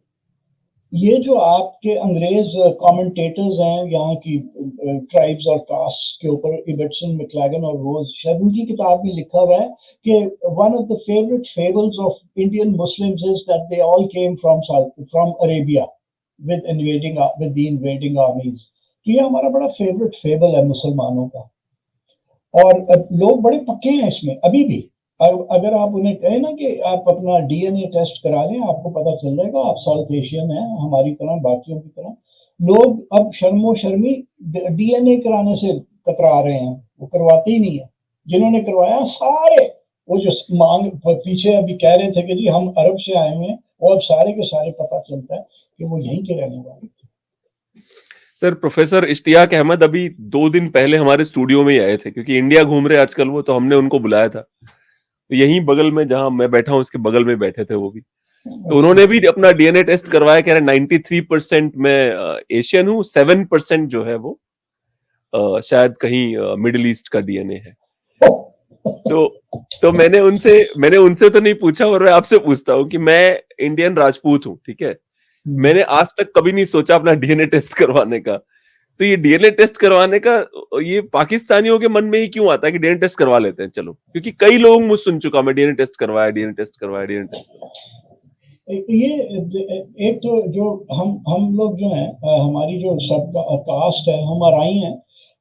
ये जो आपके अंग्रेज कमेंटेटर्स हैं यहाँ की ट्राइब्स और कास्ट के ऊपर, इबर्टसन, मैक्लैगन और रोज, शायद उनकी किताब में लिखा हुआ है कि one of the favourite fables of Indian Muslims is that they all came from Arabia. with the invading armies। तो ये हमारा बड़ा फेवरेट फेबल है मुसलमानों का, और लोग बड़े पक्के हैं इसमें अभी भी। अगर आप उन्हें कहें ना कि आप अपना डीएनए टेस्ट करा लें, आपको पता चल जाएगा आप साउथ एशियन हैं हमारी तरह, बाकियों की तरह। लोग अब शर्मो शर्मी डीएनए कराने से कतरा रहे हैं, वो करवाते ही नहीं है। जिन्होंने करवाया सारे, वो जो मांग पीछे अभी कह रहे थे कि जी हम अरब से आए हुए हैं, और अब सारे के सारे पता चलता है कि वो यहीं के रहने वाले थे। सर, प्रोफेसर इश्तियाक अहमद अभी 2 दिन पहले हमारे स्टूडियो में ही आए थे, क्योंकि इंडिया घूम रहे आजकल वो, तो हमने उनको बुलाया था। तो यहीं बगल में जहां मैं बैठा हूं, उसके बगल में बैठे थे वो भी। तो उन्होंने भी अपना डीएनए टेस्ट करवाया, कह रहे 93% मैं एशियन हूँ, 7% जो है वो शायद कहीं मिडिल ईस्ट का डीएनए है। तो मैंने उनसे तो नहीं पूछा, और मैं आपसे पूछता हूँ कि मैं इंडियन राजपूत हूँ, ठीक है, मैंने आज तक कभी नहीं सोचा अपना डीएनए टेस्ट करवाने का। तो ये डीएनए टेस्ट करवाने का ये पाकिस्तानियों के मन में ही क्यों आता है कि डीएनए टेस्ट करवा लेते हैं चलो? क्योंकि कई लोग मुझ सुन चुका, मैं डीएनए टेस्ट करवाया, डीएनए टेस्ट करवाया, डीएनए टेस्ट करवाया। ये एक तो जो हम लोग जो हैं, हमारी जो सब कास्ट है, हम अराई हैं,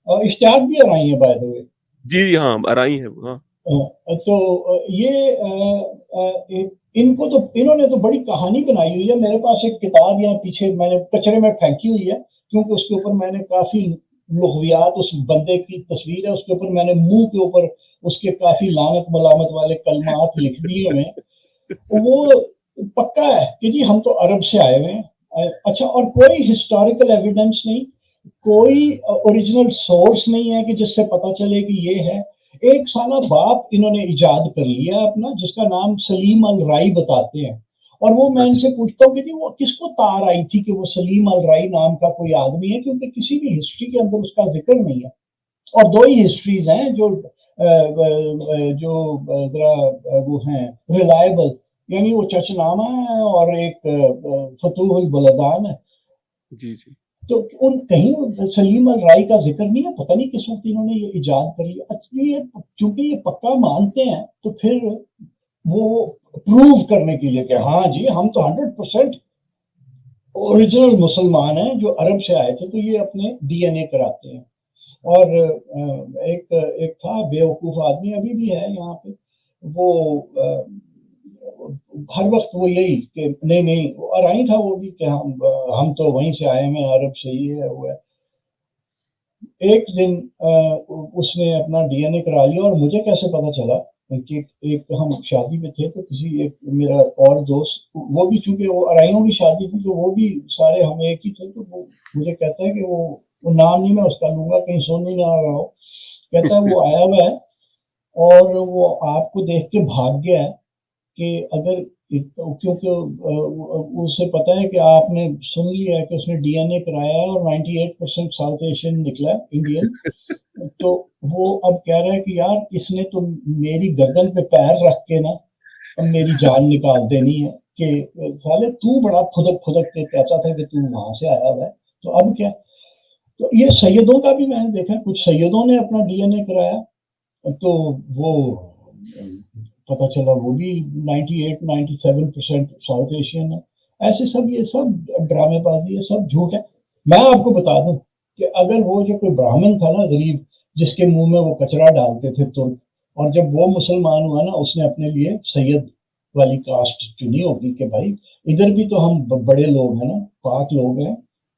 और इश्तियाक भी अराई है बाय द वे। जी हाँ, अराई है वो, हाँ। तो ये इनको तो, इन्होंने तो बड़ी कहानी बनाई हुई है। मेरे पास एक किताब यहाँ पीछे मैंने कचरे में फेंकी हुई है, क्योंकि उसके ऊपर मैंने काफी लुग़वियात, उस बंदे की तस्वीर है, उसके ऊपर मैंने मुंह के ऊपर उसके काफी लानत मलामत वाले कलमात लिख दिए हुए। वो पक्का है कि जी हम तो अरब से आए हुए हैं। अच्छा, और कोई हिस्टोरिकल एविडेंस नहीं, कोई ओरिजिनल सोर्स नहीं है कि जिससे पता चले कि ये है। एक साला बाप इन्होंने इजाद कर लिया अपना, जिसका नाम सलीम अल राई बताते हैं। और वो मैं इनसे पूछता हूँ कि जी वो किसको तार आई थी कि वो सलीम अल राई नाम का कोई आदमी है, क्योंकि किसी भी हिस्ट्री के अंदर उसका जिक्र नहीं है। और दो ही हिस्ट्रीज हैं जो जरा वो हैं रिलायबल, यानी वो चचनामा है और एक फतूहुल बलदान है। जी जी। तो उन कहीं सलीम अल राई का जिक्र नहीं है, पता नहीं किस वक्त इन्होंने ये इजाद कर लिया। एक्चुअली चूंकि ये पक्का मानते हैं, तो फिर वो प्रूव करने के लिए कि हाँ जी हम तो 100% ओरिजिनल मुसलमान हैं जो अरब से आए थे, तो ये अपने डीएनए कराते हैं। और एक था बेवकूफ आदमी, अभी भी है यहाँ पे, वो हर वक्त वो यही कि नहीं और आई था वो भी कि हम तो वहीं से आए हैं, अरब से, ये है वो है। एक दिन उसने अपना डीएनए करा लिया, और मुझे कैसे पता चला कि एक हम शादी में थे, तो किसी एक मेरा और दोस्त, वो भी चूंकि वो अराइयों की शादी थी, तो वो भी सारे हम एक ही थे, तो वो मुझे कहता है कि वो नाम नहीं मैं उसका लूंगा, कहीं सुन नहीं ना रहा हो, कहता है वो आया हुआ है और वो आपको देख के भाग गया है कि अगर, क्योंकि उसे पता है कि आपने सुन लिया है कि उसने डीएनए कराया है और 98% साउथ एशियन निकला इंडियन। तो वो अब कह रहा है कि यार इसने तो मेरी गर्दन पे पैर रख के ना अब मेरी जान निकाल देनी है, कि साले तू बड़ा फुदक के कहता था कि तू वहां से आया हुआ है, तो अब क्या। तो ये सैयदों का भी मैंने देखा, कुछ सैयदों ने अपना डीएनए कराया, तो वो पता चला वो भी 98-97% साउथ एशियन है। ऐसे सब, ये सब ड्रामेबाजी है, सब झूठ है। मैं आपको बता दूं कि अगर वो जो कोई ब्राह्मण था ना गरीब, जिसके मुंह में वो कचरा डालते थे तुर्क, और जब वो मुसलमान हुआ ना, उसने अपने लिए सैयद वाली कास्ट चुनी होगी कि भाई इधर भी तो हम बड़े लोग हैं ना, पाक लोग हैं,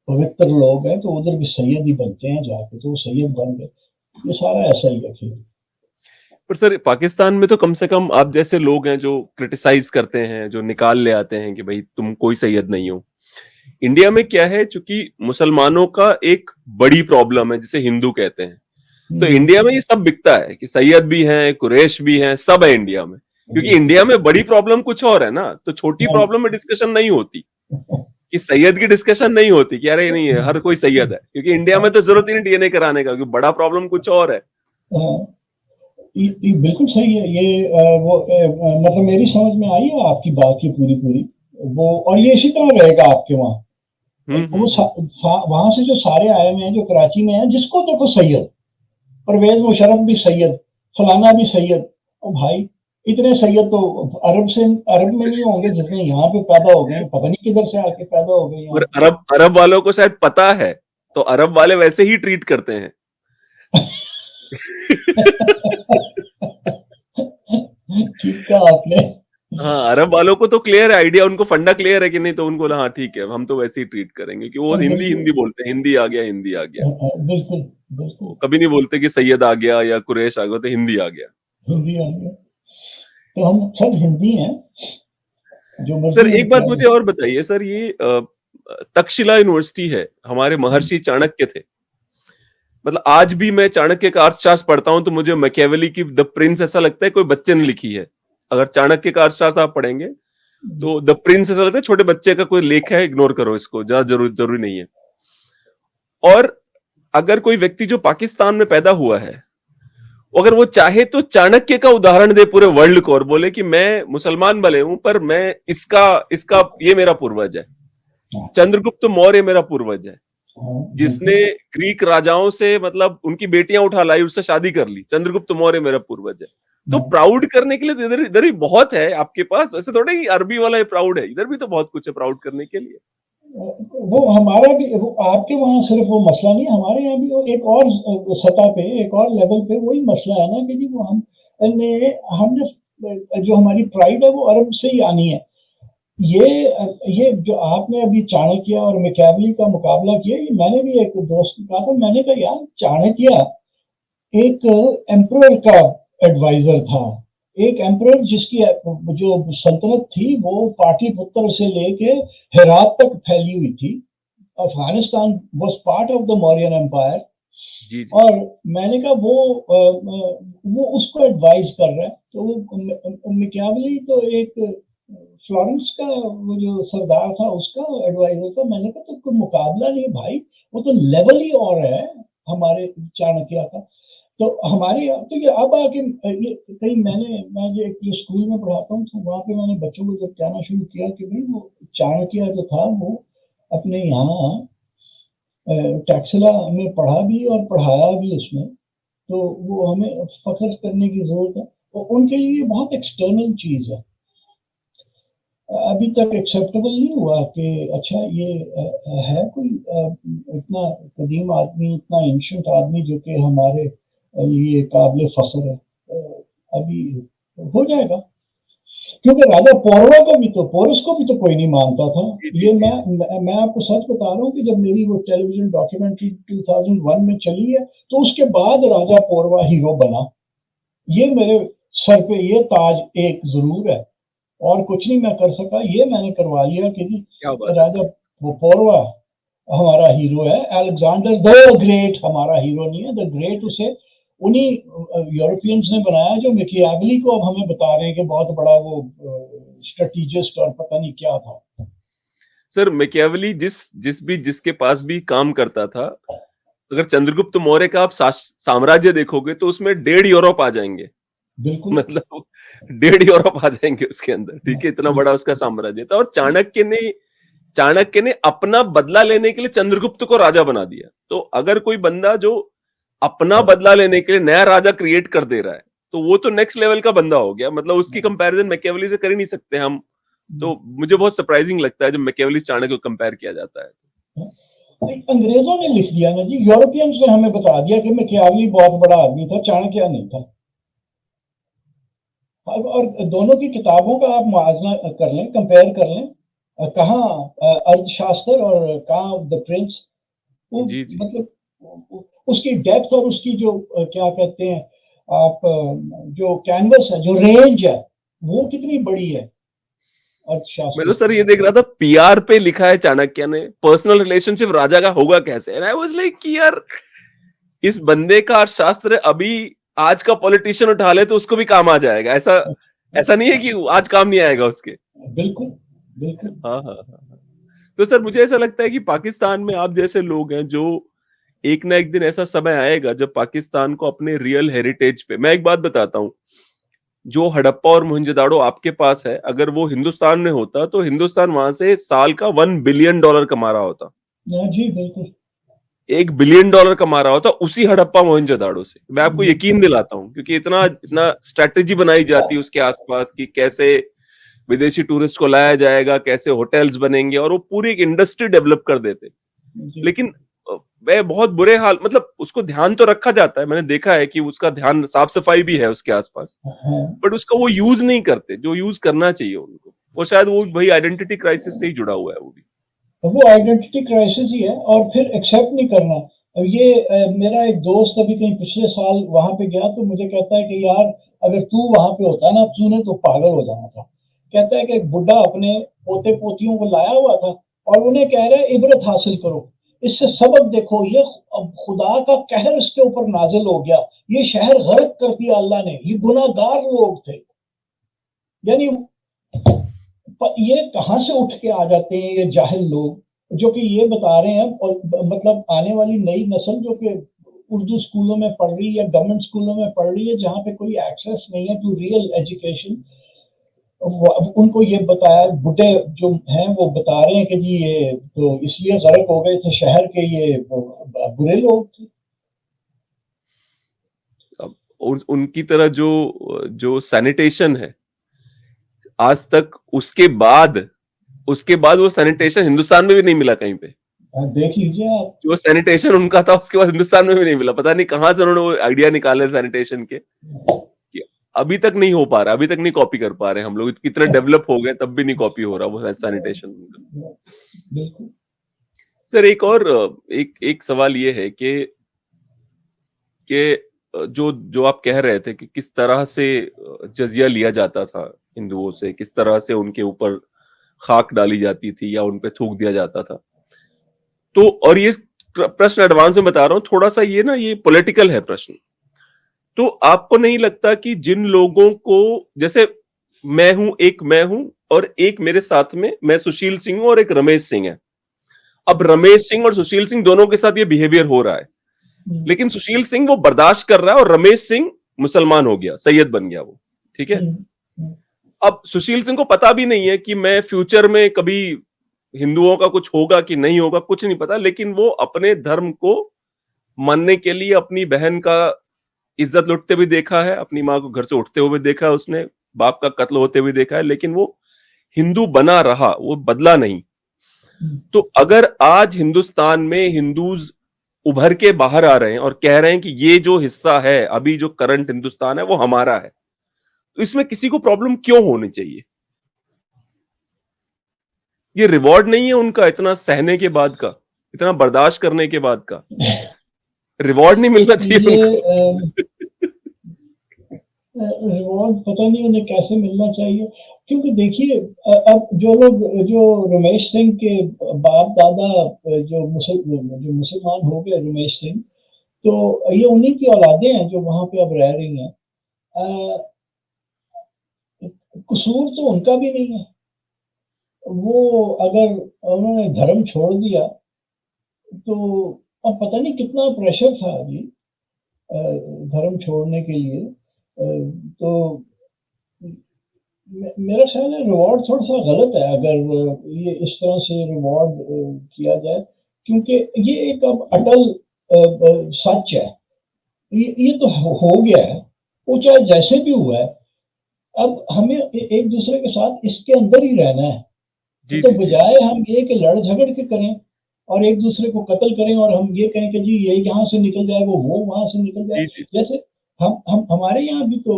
पवित्र लोग हैं, तो उधर भी सैयद ही बनते हैं जाके, तो वो सैयद बन गए। ये सारा ऐसा ही है खेल। पर सर, पाकिस्तान में तो कम से कम आप जैसे लोग हैं जो क्रिटिसाइज करते हैं, जो निकाल ले आते हैं कि भाई तुम कोई सैयद नहीं हो। इंडिया में क्या है, चूंकि मुसलमानों का एक बड़ी प्रॉब्लम है जिसे हिंदू कहते हैं, तो इंडिया में ये सब बिकता है कि सैयद भी हैं, कुरैश भी हैं, सब है इंडिया में। क्योंकि इंडिया में बड़ी प्रॉब्लम कुछ और है ना, तो छोटी प्रॉब्लम में डिस्कशन नहीं होती, कि सैयद की डिस्कशन नहीं होती कि अरे नहीं है हर कोई सैयद है, क्योंकि इंडिया में तो जरूरत ही नहीं डीएनए कराने का, क्योंकि बड़ा प्रॉब्लम कुछ और है। ये बिल्कुल सही है। ये मतलब मेरी समझ में आई है आपकी बात की पूरी वो, और ये इसी तरह रहेगा आपके वहाँ। वो वहां से जो सारे आए हुए हैं, जो कराची में हैं, जिसको देखो सैयद, परवेज मुशर्रफ भी सैयद, फलाना भी सैयद। और भाई इतने सैयद तो अरब में नहीं होंगे जितने यहाँ पे पैदा हो गए हैं, पता नहीं किधर से आके पैदा हो गए यहाँ और पे। अरब वालों को शायद पता है, तो अरब वाले वैसे ही ट्रीट करते हैं। ठीक कहा आपने। हाँ, अरब वालों को तो क्लियर है आइडिया, उनको फंडा क्लियर है कि नहीं, तो उनको हाँ ठीक है, हम तो वैसे ही ट्रीट करेंगे कि वो हिंदी बिल्कुल। हिंदी बोलते हैं, हिंदी आ गया, हिंदी आ गया। बिल्कुल वो बिल्कुल। कभी नहीं बोलते कि सैयद आ गया या कुरैश आ गया, तो हिंदी आ गया। हिंदी आ गया, तो हम सब हिंदी हैं, जो सर मर्जी हम एक बात कह मुझे लें। और बताइए सर, ये तक्षशिला यूनिवर्सिटी है, हमारे महर्षि चाणक्य थे। मतलब आज भी मैं चाणक्य का अर्थशास्त्र पढ़ता हूं तो मुझे मैकियावेली की द प्रिंस ऐसा लगता है कोई बच्चे ने लिखी है। अगर चाणक्य का अर्थशास्त्र आप पढ़ेंगे तो द प्रिंस ऐसा लगता है छोटे बच्चे का कोई लेख है, इग्नोर करो इसको, ज्यादा जरूरी नहीं है। और अगर कोई व्यक्ति जो पाकिस्तान में पैदा हुआ है, अगर वो चाहे तो चाणक्य का उदाहरण दे पूरे वर्ल्ड को और बोले कि मैं मुसलमान भले हूं पर मैं इसका इसका ये मेरा पूर्वज है, चंद्रगुप्त मौर्य मेरा पूर्वज है, जिसने ग्रीक राजाओं से मतलब उनकी बेटियां उठा लाई, उससे शादी कर ली, चंद्रगुप्त मौर्य मेरा पूर्वज है। तो प्राउड करने के लिए तो इधर ही बहुत है आपके पास, ऐसे थोड़े ही अरबी वाला ही प्राउड है, इधर भी तो बहुत कुछ है प्राउड करने के लिए। वो हमारा भी, वो आपके वहां सिर्फ वो मसला नहीं, हमारे यहाँ भी वो एक और सतह पे, एक और लेवल पे वही मसला है ना कि जी वो हमने जो हमारी प्राइड है वो अरब से ही आनी है। ये जो आपने अभी चाणक्य और मैकियावेली का मुकाबला किया, ये मैंने भी एक दोस्त को कहा था, मैंने कहा यार चाणक्य एक एम्परर का एडवाइजर था, एक एम्परर जिसकी जो सल्तनत थी वो पाटलिपुत्र से लेके हेरात तक फैली हुई थी। Afghanistan was part of the Mauryan empire. जी जी। और मैंने कहा वो उसको एडवाइस कर रहा है, तो मैकियावेली तो एक फ्लोरेंस का वो जो सरदार था उसका एडवाइजर था। मैंने कहा तो कोई मुकाबला नहीं भाई, वो तो लेवल ही और है हमारे चाणक्य का। तो हमारे यहाँ तो ये अब आके ये कहीं मैं जो एक जो स्कूल में पढ़ाता हूँ तो वहाँ पे मैंने बच्चों को जब कहना शुरू किया कि भाई वो चाणक्य जो था वो अपने यहाँ टैक्सला में पढ़ा भी और पढ़ाया भी उसमें, तो वो हमें फख्र करने की जरूरत है। और उनके लिए बहुत एक्सटर्नल चीज है, अभी तक एक्सेप्टेबल नहीं हुआ कि अच्छा ये है कोई इतना कदीम आदमी, इतना एंशिएंट आदमी जो कि हमारे लिए काबिल फख्र है। अभी हो जाएगा, क्योंकि राजा पौरवा को भी तो, पोरस को भी तो कोई नहीं मानता था। ये मैं आपको सच बता रहा हूँ कि जब मेरी वो टेलीविजन डॉक्यूमेंट्री 2001 में चली है तो उसके बाद राजा पौरवा हीरो बना। ये मेरे सर पे ये ताज एक जरूर है, और कुछ नहीं मैं कर सका, ये मैंने करवा लिया कि जी राजा वो पौरवा हमारा हीरो है। अलेक्जेंडर द ग्रेट हमारा हीरो नहीं है, द ग्रेट उसे उन्हीं यूरोपियंस ने बनाया जो मैकियावेली को अब हमें बता रहे हैं कि बहुत बड़ा वो स्ट्रेटेजिस्ट और पता नहीं क्या था। सर मैकियावेली जिसके पास भी काम करता था, अगर चंद्रगुप्त मौर्य का आप साम्राज्य देखोगे तो उसमें 1.5 यूरोप आ जाएंगे, बिल्कुल मतलब 1.5 यूरोप आ जाएंगे उसके अंदर, ठीक है, इतना बड़ा उसका साम्राज्य था। और चाणक्य ने अपना बदला लेने के लिए चंद्रगुप्त को राजा बना दिया। तो अगर कोई बंदा जो अपना बदला लेने के लिए नया राजा क्रिएट कर दे रहा है तो वो तो नेक्स्ट लेवल का बंदा हो गया, मतलब उसकी कंपैरिजन मैकियावेली से कर ही नहीं सकते हम। तो मुझे बहुत सरप्राइजिंग लगता है जब मैकियावेली चाणक्य को कंपेयर किया जाता है। अंग्रेजों ने लिख दिया ना जी, यूरोपियंस ने हमें बता दिया कि मैकियावेली बहुत बड़ा आदमी था, चाणक्य नहीं था। और दोनों की किताबों का आप मुआवजा कर लें, कंपेयर कर लें, कहाँ अर्थशास्त्र और कहाँ द प्रिंस, वो जी जी। मतलब उसकी डेप्थ और उसकी जो क्या कहते हैं आप जो कैनवस है, जो रेंज है, वो कितनी बड़ी है मैं तो अर्थशास्त्र सर की। ये देख रहा था पीआर पे लिखा है चाणक्य ने, पर्सनल रिलेशनशिप राजा का होगा कैसे, एंड आई वाज लाइक कि यार इस बंदे का अर्थशास्त्र अभी आज का पॉलिटिशियन उठा ले तो उसको भी काम आ जाएगा, ऐसा नहीं है कि आज काम नहीं आएगा उसके। बिल्कुल बिल्कुल। हाँ हाँ हाँ। तो सर मुझे ऐसा लगता है कि पाकिस्तान में आप जैसे लोग हैं जो एक ना एक दिन ऐसा समय आएगा जब पाकिस्तान को अपने रियल हेरिटेज पे, मैं एक बात बताता हूँ, जो हड़प्पा और मोहनजोदाड़ो आपके पास है, अगर वो हिंदुस्तान में होता तो हिंदुस्तान वहां से साल का $1 बिलियन कमा रहा होता। जी बिल्कुल। $1 बिलियन कमा रहा होता उसी हड़प्पा मोहनजोदाड़ो से। मैं आपको यकीन दिलाता हूँ, क्योंकि इतना इतना स्ट्रेटेजी बनाई जाती है उसके आसपास कि कैसे विदेशी टूरिस्ट को लाया जाएगा, कैसे होटल्स बनेंगे, और वो पूरी एक इंडस्ट्री डेवलप कर देते। जी। लेकिन वह बहुत बुरे हाल, मतलब उसको ध्यान तो रखा जाता है, मैंने देखा है कि उसका ध्यान, साफ सफाई भी है उसके आसपास, हाँ, बट उसका वो यूज नहीं करते जो यूज करना चाहिए उनको। वो शायद वो वही आइडेंटिटी क्राइसिस से ही जुड़ा हुआ है वो भी। वो आइडेंटिटी क्राइसिस ही है, और फिर एक्सेप्ट नहीं करना। अब ये मेरा एक दोस्त अभी कहीं पिछले साल वहां पे गया तो मुझे कहता है कि यार अगर तू वहां पे होता ना, तूने तो पागल हो जाना था। कहता है कि एक बुड्ढा अपने पोते पोतियों को लाया हुआ था और उन्हें कह रहा है इबरत हासिल करो, इससे सबक देखो, ये अब खुदा का कहर इसके ऊपर नाजिल हो गया, ये शहर गर्क कर दिया अल्लाह ने, ये गुनाहगार लोग थे। यानी ये कहाँ से उठ के आ जाते हैं ये जाहिल लोग जो कि ये बता रहे हैं, और मतलब आने वाली नई नस्ल जो कि उर्दू स्कूलों में पढ़ रही है या गवर्नमेंट स्कूलों में पढ़ रही है जहाँ पे कोई एक्सेस नहीं है टू रियल एजुकेशन, उनको ये बताया, बुढ़े जो हैं वो बता रहे हैं कि जी ये तो इसलिए गर्क हो गए थे शहर के, ये बुरे लोग थे। अब उनकी तरह जो जो सैनिटेशन है आज तक, उसके बाद वो सैनिटेशन हिंदुस्तान में भी नहीं मिला कहीं पे। देख लीजिए आप। जो सैनिटेशन उनका था उसके बाद हिंदुस्तान में भी नहीं मिला। पता नहीं कहां से उन्होंने वो आइडिया निकाले सैनिटेशन के, कि अभी तक नहीं हो पा रहा, अभी तक नहीं कॉपी कर पा रहे हम लोग। कितना डेवलप हो गए तब भी नहीं कॉपी हो रहा वो सैनिटेशन। बिल्कुल। सर एक और एक सवाल ये है कि जो जो आप कह रहे थे कि किस तरह से जजिया लिया जाता था हिंदुओं से, किस तरह से उनके ऊपर खाक डाली जाती थी या उन पे थूक दिया जाता था, तो और ये प्रश्न एडवांस में बता रहा हूं थोड़ा सा, ये ना ये पॉलिटिकल है प्रश्न। तो आपको नहीं लगता कि जिन लोगों को, जैसे मैं हूं और एक मेरे साथ में, मैं सुशील सिंह हूं और एक रमेश सिंह है। अब रमेश सिंह और सुशील सिंह दोनों के साथ ये बिहेवियर हो रहा है, लेकिन सुशील सिंह वो बर्दाश्त कर रहा है और रमेश सिंह मुसलमान हो गया, सैयद बन गया वो, ठीक है। अब सुशील सिंह को पता भी नहीं है कि मैं फ्यूचर में कभी हिंदुओं का कुछ होगा कि नहीं होगा, कुछ नहीं पता, लेकिन वो अपने धर्म को मानने के लिए अपनी बहन का इज्जत लुटते भी देखा है, अपनी माँ को घर से उठते हुए देखा है उसने, बाप का कत्ल होते हुए देखा है, लेकिन वो हिंदू बना रहा, वो बदला नहीं। तो अगर आज हिंदुस्तान में हिंदूज उभर के बाहर आ रहे हैं और कह रहे हैं कि ये जो हिस्सा है अभी जो करंट हिंदुस्तान है वो हमारा है, तो इसमें किसी को प्रॉब्लम क्यों होनी चाहिए? ये रिवॉर्ड नहीं है उनका इतना सहने के बाद का, इतना बर्दाश्त करने के बाद का? रिवॉर्ड नहीं मिलना चाहिए उनको? रिवॉर्ड पता नहीं उन्हें कैसे मिलना चाहिए, क्योंकि देखिए अब जो लोग, जो रमेश सिंह के बाप दादा जो मुसलमान हो गए रमेश सिंह, तो ये उन्हीं की औलादे हैं जो वहां पे अब रह रही हैं। कसूर तो उनका भी नहीं है। वो अगर उन्होंने धर्म छोड़ दिया तो अब पता नहीं कितना प्रेशर था जी धर्म छोड़ने के लिए। तो मेरा ख्याल है रिवॉर्ड थोड़ा सा गलत है अगर ये इस तरह से रिवॉर्ड किया जाए, क्योंकि ये एक अब अटल सच है। ये तो हो गया है, वो चाहे जैसे भी हुआ है। अब हमें एक दूसरे के साथ इसके अंदर ही रहना है। जी, तो जी, जी। बजाय हम ये कि लड़ झगड़ के करें और एक दूसरे को कत्ल करें और हम ये कहें कि जी ये यहाँ से निकल जाए, वो वहां से निकल जाए। जी, जी, जी। जैसे हम हमारे यहाँ भी तो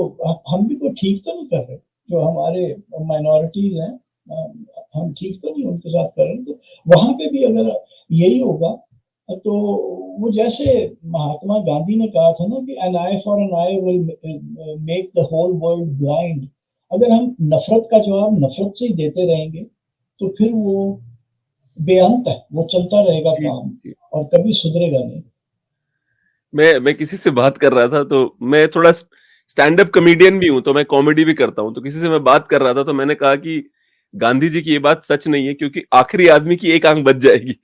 हम भी तो ठीक तो नहीं कर रहे, जो हमारे माइनॉरिटीज हैं हम ठीक तो नहीं उनके साथ कर रहे। तो वहां पे भी अगर यही होगा तो वो जैसे महात्मा गांधी ने कहा था ना कि an eye for an eye will make the whole world blind. अगर हम नफरत का जवाब नफरत से ही देते रहेंगे तो फिर वो बेअंत है, वो चलता रहेगा जी, काम जी। और कभी सुधरेगा नहीं। मैं किसी से बात कर रहा था, तो मैं थोड़ा स्टैंड अप कॉमेडियन भी हूं, तो मैं कॉमेडी भी करता हूं। तो किसी से मैं बात कर रहा था तो मैंने कहा कि गांधी जी की ये बात सच नहीं है, क्योंकि आखिरी आदमी की एक आंख बच जाएगी।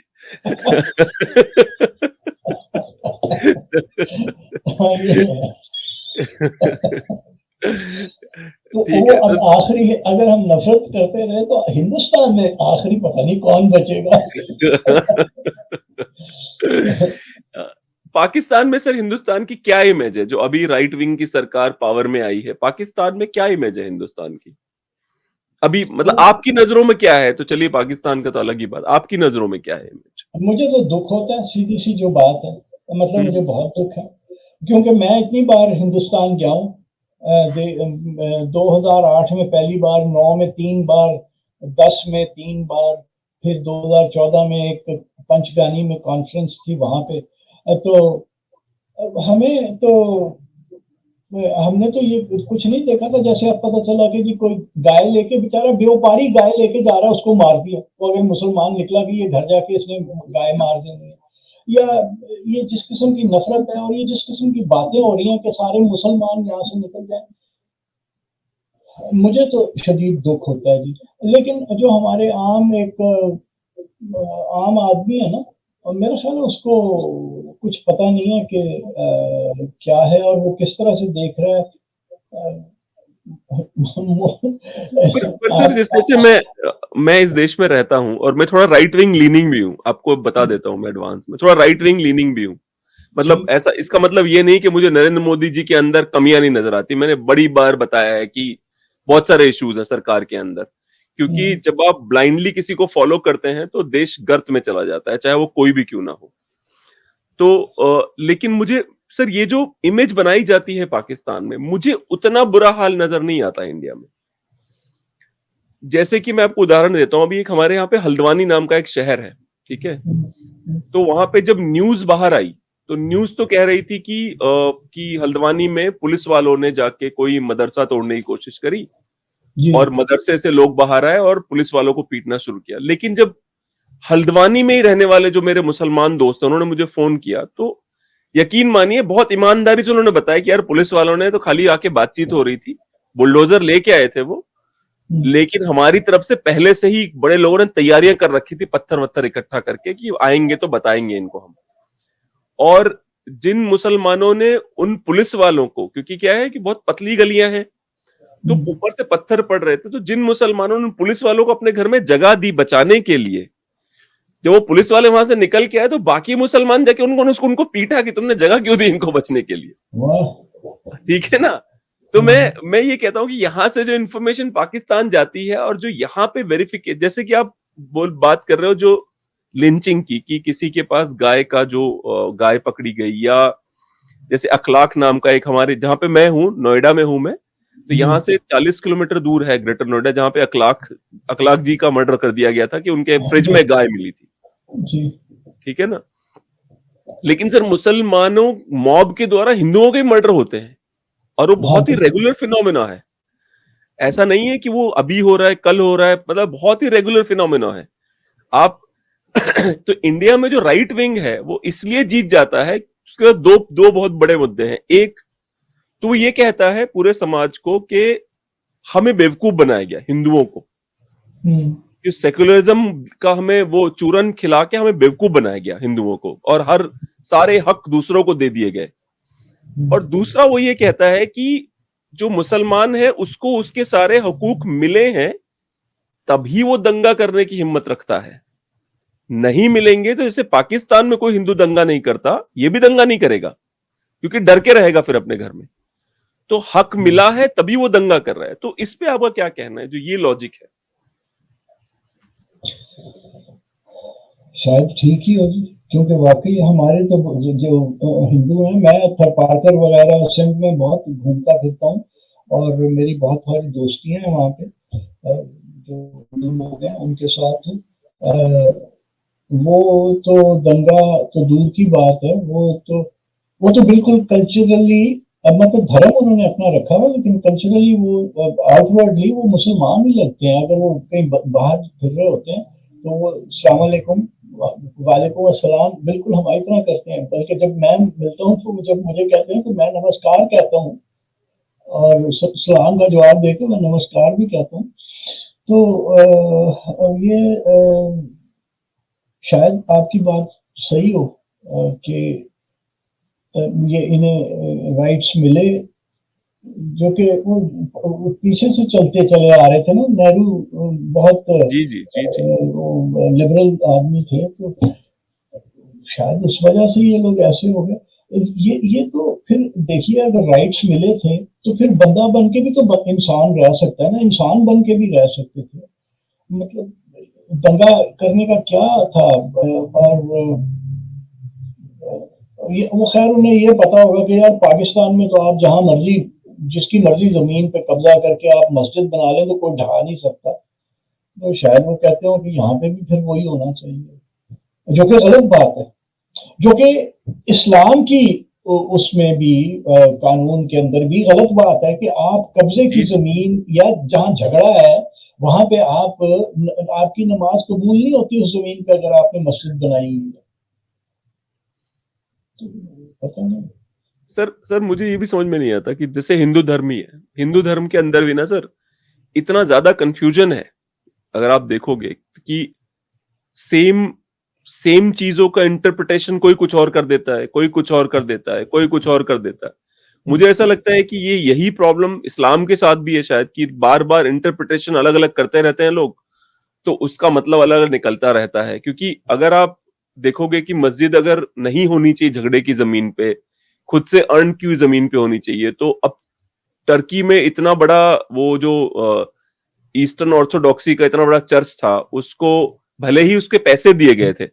हाँ, ये है। तो ठीक वो है अब आखिरी, अगर हम नफरत करते रहे तो हिंदुस्तान में आखिरी पता नहीं कौन बचेगा। पाकिस्तान में सर हिंदुस्तान की क्या इमेज है? जो अभी राइट विंग की सरकार पावर में आई है, पाकिस्तान में क्या इमेज है हिंदुस्तान की? अभी मतलब तो आपकी नजरों में क्या है? तो चलिए पाकिस्तान का तो अलग ही बात, आपकी नजरों में क्या है इमेज? मुझे तो दुख होता है, सीधी सी जो बात है, मतलब मुझे हम्म। बहुत दुख है, क्योंकि मैं इतनी बार हिंदुस्तान गया हूँ। 2008 में पहली बार, 9 में 3 बार, 10 में 3 बार, फिर 2014 में एक पंचगानी में कॉन्फ्रेंस थी वहां पे। तो हमें तो हमने तो ये कुछ नहीं देखा था, जैसे अब पता चला कि जी कोई गाय लेके, बेचारा व्यापारी गाय लेके जा रहा है, उसको मार दिया। वो अगर मुसलमान निकला कि ये घर जाके इसने गाय मार देनी है, या ये जिस किस्म की नफरत है और ये जिस किस्म की बातें हो रही हैं कि सारे मुसलमान यहाँ से निकल जाए, मुझे तो शदीद दुख होता है जी। लेकिन जो हमारे आम आदमी है ना, और मेरा ख्याल है उसको कुछ पता नहीं है कि क्या है और वो किस तरह से देख रहा है। पर सर आप, जिस जैसे मैं इस देश में रहता हूँ और मैं थोड़ा राइट विंग लीनिंग भी हूँ, आपको बता देता हूँ मैं एडवांस में, थोड़ा राइट विंग लीनिंग भी हूँ। मतलब जी ऐसा, इसका मतलब ये नहीं कि मुझे नरेंद्र मोदी जी के अंदर कमियां नहीं नजर आती। मैंने बड़ी बार बताया है कि बहुत सारे इश्यूज हैं सरकार के अंदर, क्योंकि जब आप ब्लाइंडली किसी को फॉलो करते हैं तो देश गर्त में चला जाता है, चाहे वो कोई भी क्यों ना हो। तो लेकिन मुझे सर ये जो इमेज बनाई जाती है पाकिस्तान में, मुझे उतना बुरा हाल नजर नहीं आता इंडिया में। जैसे कि मैं आपको उदाहरण देता हूँ, अभी एक हमारे यहाँ पे हल्द्वानी नाम का एक शहर है, ठीक है? तो वहां पे जब न्यूज बाहर आई, तो न्यूज तो कह रही थी कि हल्द्वानी में पुलिस वालों ने जाके कोई मदरसा तोड़ने की कोशिश करी जी और मदरसे से लोग बाहर आए और पुलिस वालों को पीटना शुरू किया। लेकिन जब हल्द्वानी में ही रहने वाले जो मेरे मुसलमान दोस्त हैं, उन्होंने मुझे फोन किया, तो यकीन मानिए बहुत ईमानदारी से उन्होंने बताया कि यार पुलिस वालों ने तो खाली आके बातचीत हो रही थी, बुलडोजर लेके आए थे वो, लेकिन हमारी तरफ से पहले से ही बड़े लोगों ने तैयारियां कर रखी थी, पत्थर वत्थर इकट्ठा करके कि आएंगे तो बताएंगे इनको हम। और जिन मुसलमानों ने उन पुलिस वालों को, क्योंकि क्या है कि बहुत पतली गलियां हैं तो ऊपर से पत्थर पड़ रहे थे, तो जिन मुसलमानों ने पुलिस वालों को अपने घर में जगह दी बचाने के लिए, जब वो पुलिस वाले वहां से निकल के आए तो बाकी मुसलमान जाके उनको पीटा कि तुमने जगह क्यों दी इनको बचने के लिए। वाह। ठीक है ना? तो मैं ये कहता हूं कि यहां से जो इंफॉर्मेशन पाकिस्तान जाती है और जो यहाँ पे वेरिफिकेशन, जैसे कि आप बात कर रहे हो जो लिंचिंग की, कि किसी के पास गाय का जो गाय पकड़ी गई, या जैसे अखलाक नाम का एक, हमारे जहां पे मैं हूँ, नोएडा में हूं मैं, तो यहाँ से 40 किलोमीटर दूर है ग्रेटर नोएडा, जहां पे अखलाक जी का मर्डर कर दिया गया था कि उनके फ्रिज में गाय मिली थी। जी ठीक है ना? लेकिन सर मुसलमानों मॉब के द्वारा हिंदुओं के मर्डर होते हैं और वो हाँ बहुत ही रेगुलर फिनोमेना है। ऐसा नहीं है कि वो अभी हो रहा है, कल हो रहा है, मतलब बहुत ही रेगुलर फिनोमेना है। आप तो इंडिया में जो राइट विंग है वो इसलिए जीत जाता है, उसके बाद दो दो बहुत बड़े मुद्दे हैं। एक तो वो ये कहता है पूरे समाज को कि हमें बेवकूफ बनाया गया, हिंदुओं को, कि सेक्युलरिज्म का हमें वो चूरन खिला के हमें बेवकूफ बनाया गया हिंदुओं को, और हर सारे हक दूसरों को दे दिए गए। और दूसरा वो ये कहता है कि जो मुसलमान है उसको उसके सारे हकूक मिले हैं, तभी वो दंगा करने की हिम्मत रखता है। नहीं मिलेंगे तो जैसे पाकिस्तान में कोई हिंदू दंगा नहीं करता, ये भी दंगा नहीं करेगा, क्योंकि डर के रहेगा फिर अपने घर में। तो हक मिला है तभी वो दंगा कर रहा है। तो इस पे आपका क्या कहना है, जो ये लॉजिक है? शायद ठीक ही होगी, क्योंकि वाकई हमारे तो जो हिंदू हैं, मैं थरपारकर वगैरह सिंध में बहुत घूमता फिरता हूँ और मेरी बहुत सारी दोस्ती हैं वहाँ पे, जो हिंदू लोग हैं उनके साथ। वो तो दंगा तो दूर की बात है, वो तो बिल्कुल कल्चरली, मतलब धर्म उन्होंने अपना रखा हुआ, लेकिन कल्चरली वो आउटवर्डली वो मुसलमान ही लगते हैं। अगर वो कहीं बाहर फिर रहे होते हैं तो वो अस्सलाम वालेकुम, वालेकुम अस्सलाम बिल्कुल हमारी तरह करते हैं। बल्कि जब मैं मिलता हूँ तो जब मुझे कहते हैं तो मैं नमस्कार कहता हूँ, और सलाम का जवाब देकर मैं नमस्कार भी कहता हूँ। तो ये शायद आपकी बात सही हो कि ये इन्हें राइट्स मिले, जो कि वो पीछे से चलते चले आ रहे थे ना। नेहरू बहुत जी जी जी जी। लिबरल आदमी थे, तो शायद उस वजह से ये लोग ऐसे हो गए। ये तो फिर देखिए, अगर राइट्स मिले थे तो फिर बंदा बन के भी तो इंसान रह सकता है ना, इंसान बन के भी रह सकते थे। मतलब दंगा करने का क्या था? और ये वो खैर उन्हें ये पता होगा कि यार पाकिस्तान में तो आप जहां मर्जी, जिसकी मर्जी जमीन पे कब्जा करके आप मस्जिद बना लें तो कोई ढहा नहीं सकता। तो शायद वो कहते हो कि यहाँ पे भी फिर वही होना चाहिए, जो कि गलत बात है, जो कि इस्लाम की उसमें भी कानून के अंदर भी गलत बात है कि आप कब्जे की जमीन या जहां झगड़ा है वहां पे आपकी नमाज कबूल नहीं होती उस जमीन पे अगर आपने मस्जिद बनाई हुई है। तो पता नहीं सर मुझे ये भी समझ में नहीं आता कि जैसे हिंदू धर्म ही है, हिंदू धर्म के अंदर भी ना सर इतना ज्यादा कंफ्यूजन है। अगर आप देखोगे कि सेम सेम चीजों का इंटरप्रिटेशन कोई कुछ और कर देता है, कोई कुछ और कर देता है, कोई कुछ और कर देता है। मुझे ऐसा लगता है कि यही प्रॉब्लम इस्लाम के साथ भी है शायद, कि बार बार इंटरप्रिटेशन अलग अलग करते रहते हैं लोग, तो उसका मतलब अलग अलग निकलता रहता है। क्योंकि अगर आप देखोगे कि मस्जिद अगर नहीं होनी चाहिए झगड़े की जमीन पे, खुद से अर्न की हुई जमीन पे होनी चाहिए, तो अब टर्की में इतना बड़ा वो जो ईस्टर्न ऑर्थोडॉक्सी का इतना बड़ा चर्च था, उसको भले ही उसके पैसे दिए गए थे,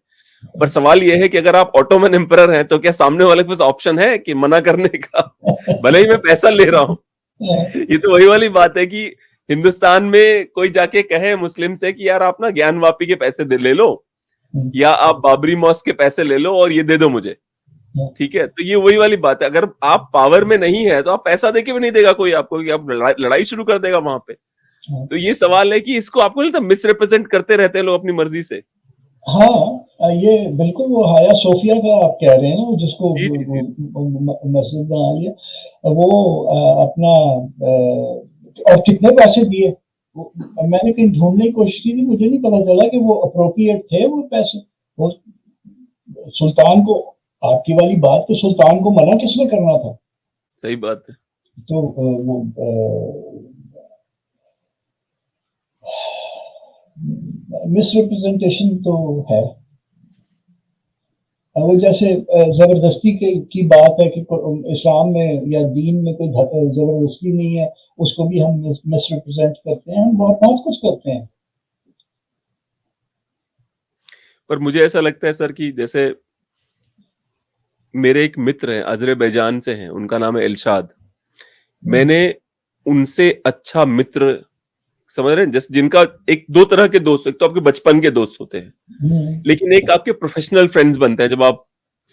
पर सवाल यह है कि अगर आप ऑटोमन एम्परर हैं तो क्या सामने वाले के पास ऑप्शन है कि मना करने का? भले ही मैं पैसा ले रहा हूं। ये तो वही वाली बात है कि हिंदुस्तान में कोई जाके कहे मुस्लिम से कि यार आप ना ज्ञानवापी के पैसे ले लो, या आप बाबरी मॉस्क के पैसे ले लो और ये दे दो मुझे, ठीक है? तो ये वही वाली बात है, अगर आप पावर में नहीं है तो आप पैसा देके भी नहीं देगा कोई आपको, कि आप लड़ाई शुरू कर देगा वहां पे। तो ये सवाल है कि इसको आपको लगता है मिसरिप्रेजेंट करते रहते हैं लोग अपनी मर्जी से। हाँ, ये बिल्कुल वो हाया सोफिया का आप कह रहे हैं ना, जिसको जी जी जी। मस्जिद बना लिया वो अपना और कितने पैसे दिए मैंने कहीं ढूंढने की कोशिश की थी, मुझे नहीं पता चला कि वो अप्रोप्रिएट थे वो पैसे। वो सुल्तान को, आपकी वाली बात, तो सुल्तान को मना किसने करना था? सही बात है। तो वो मिसरिप्रेजेंटेशन तो है। वो जैसे जबरदस्ती की बात है कि इस्लाम में या दीन में कोई जबरदस्ती नहीं है, उसको भी हम मिसरिप्रेजेंट करते हैं, हम बहुत बहुत कुछ करते हैं। पर मुझे ऐसा लगता है सर कि जैसे मेरे एक मित्र हैं, अजरबैजान से हैं, उनका नाम है इलशाद। मैंने उनसे अच्छा मित्र, समझ रहे हैं, जैसे जिनका एक दो तरह के दोस्त, एक तो आपके बचपन के दोस्त होते हैं, लेकिन एक आपके प्रोफेशनल फ्रेंड्स बनते हैं जब आप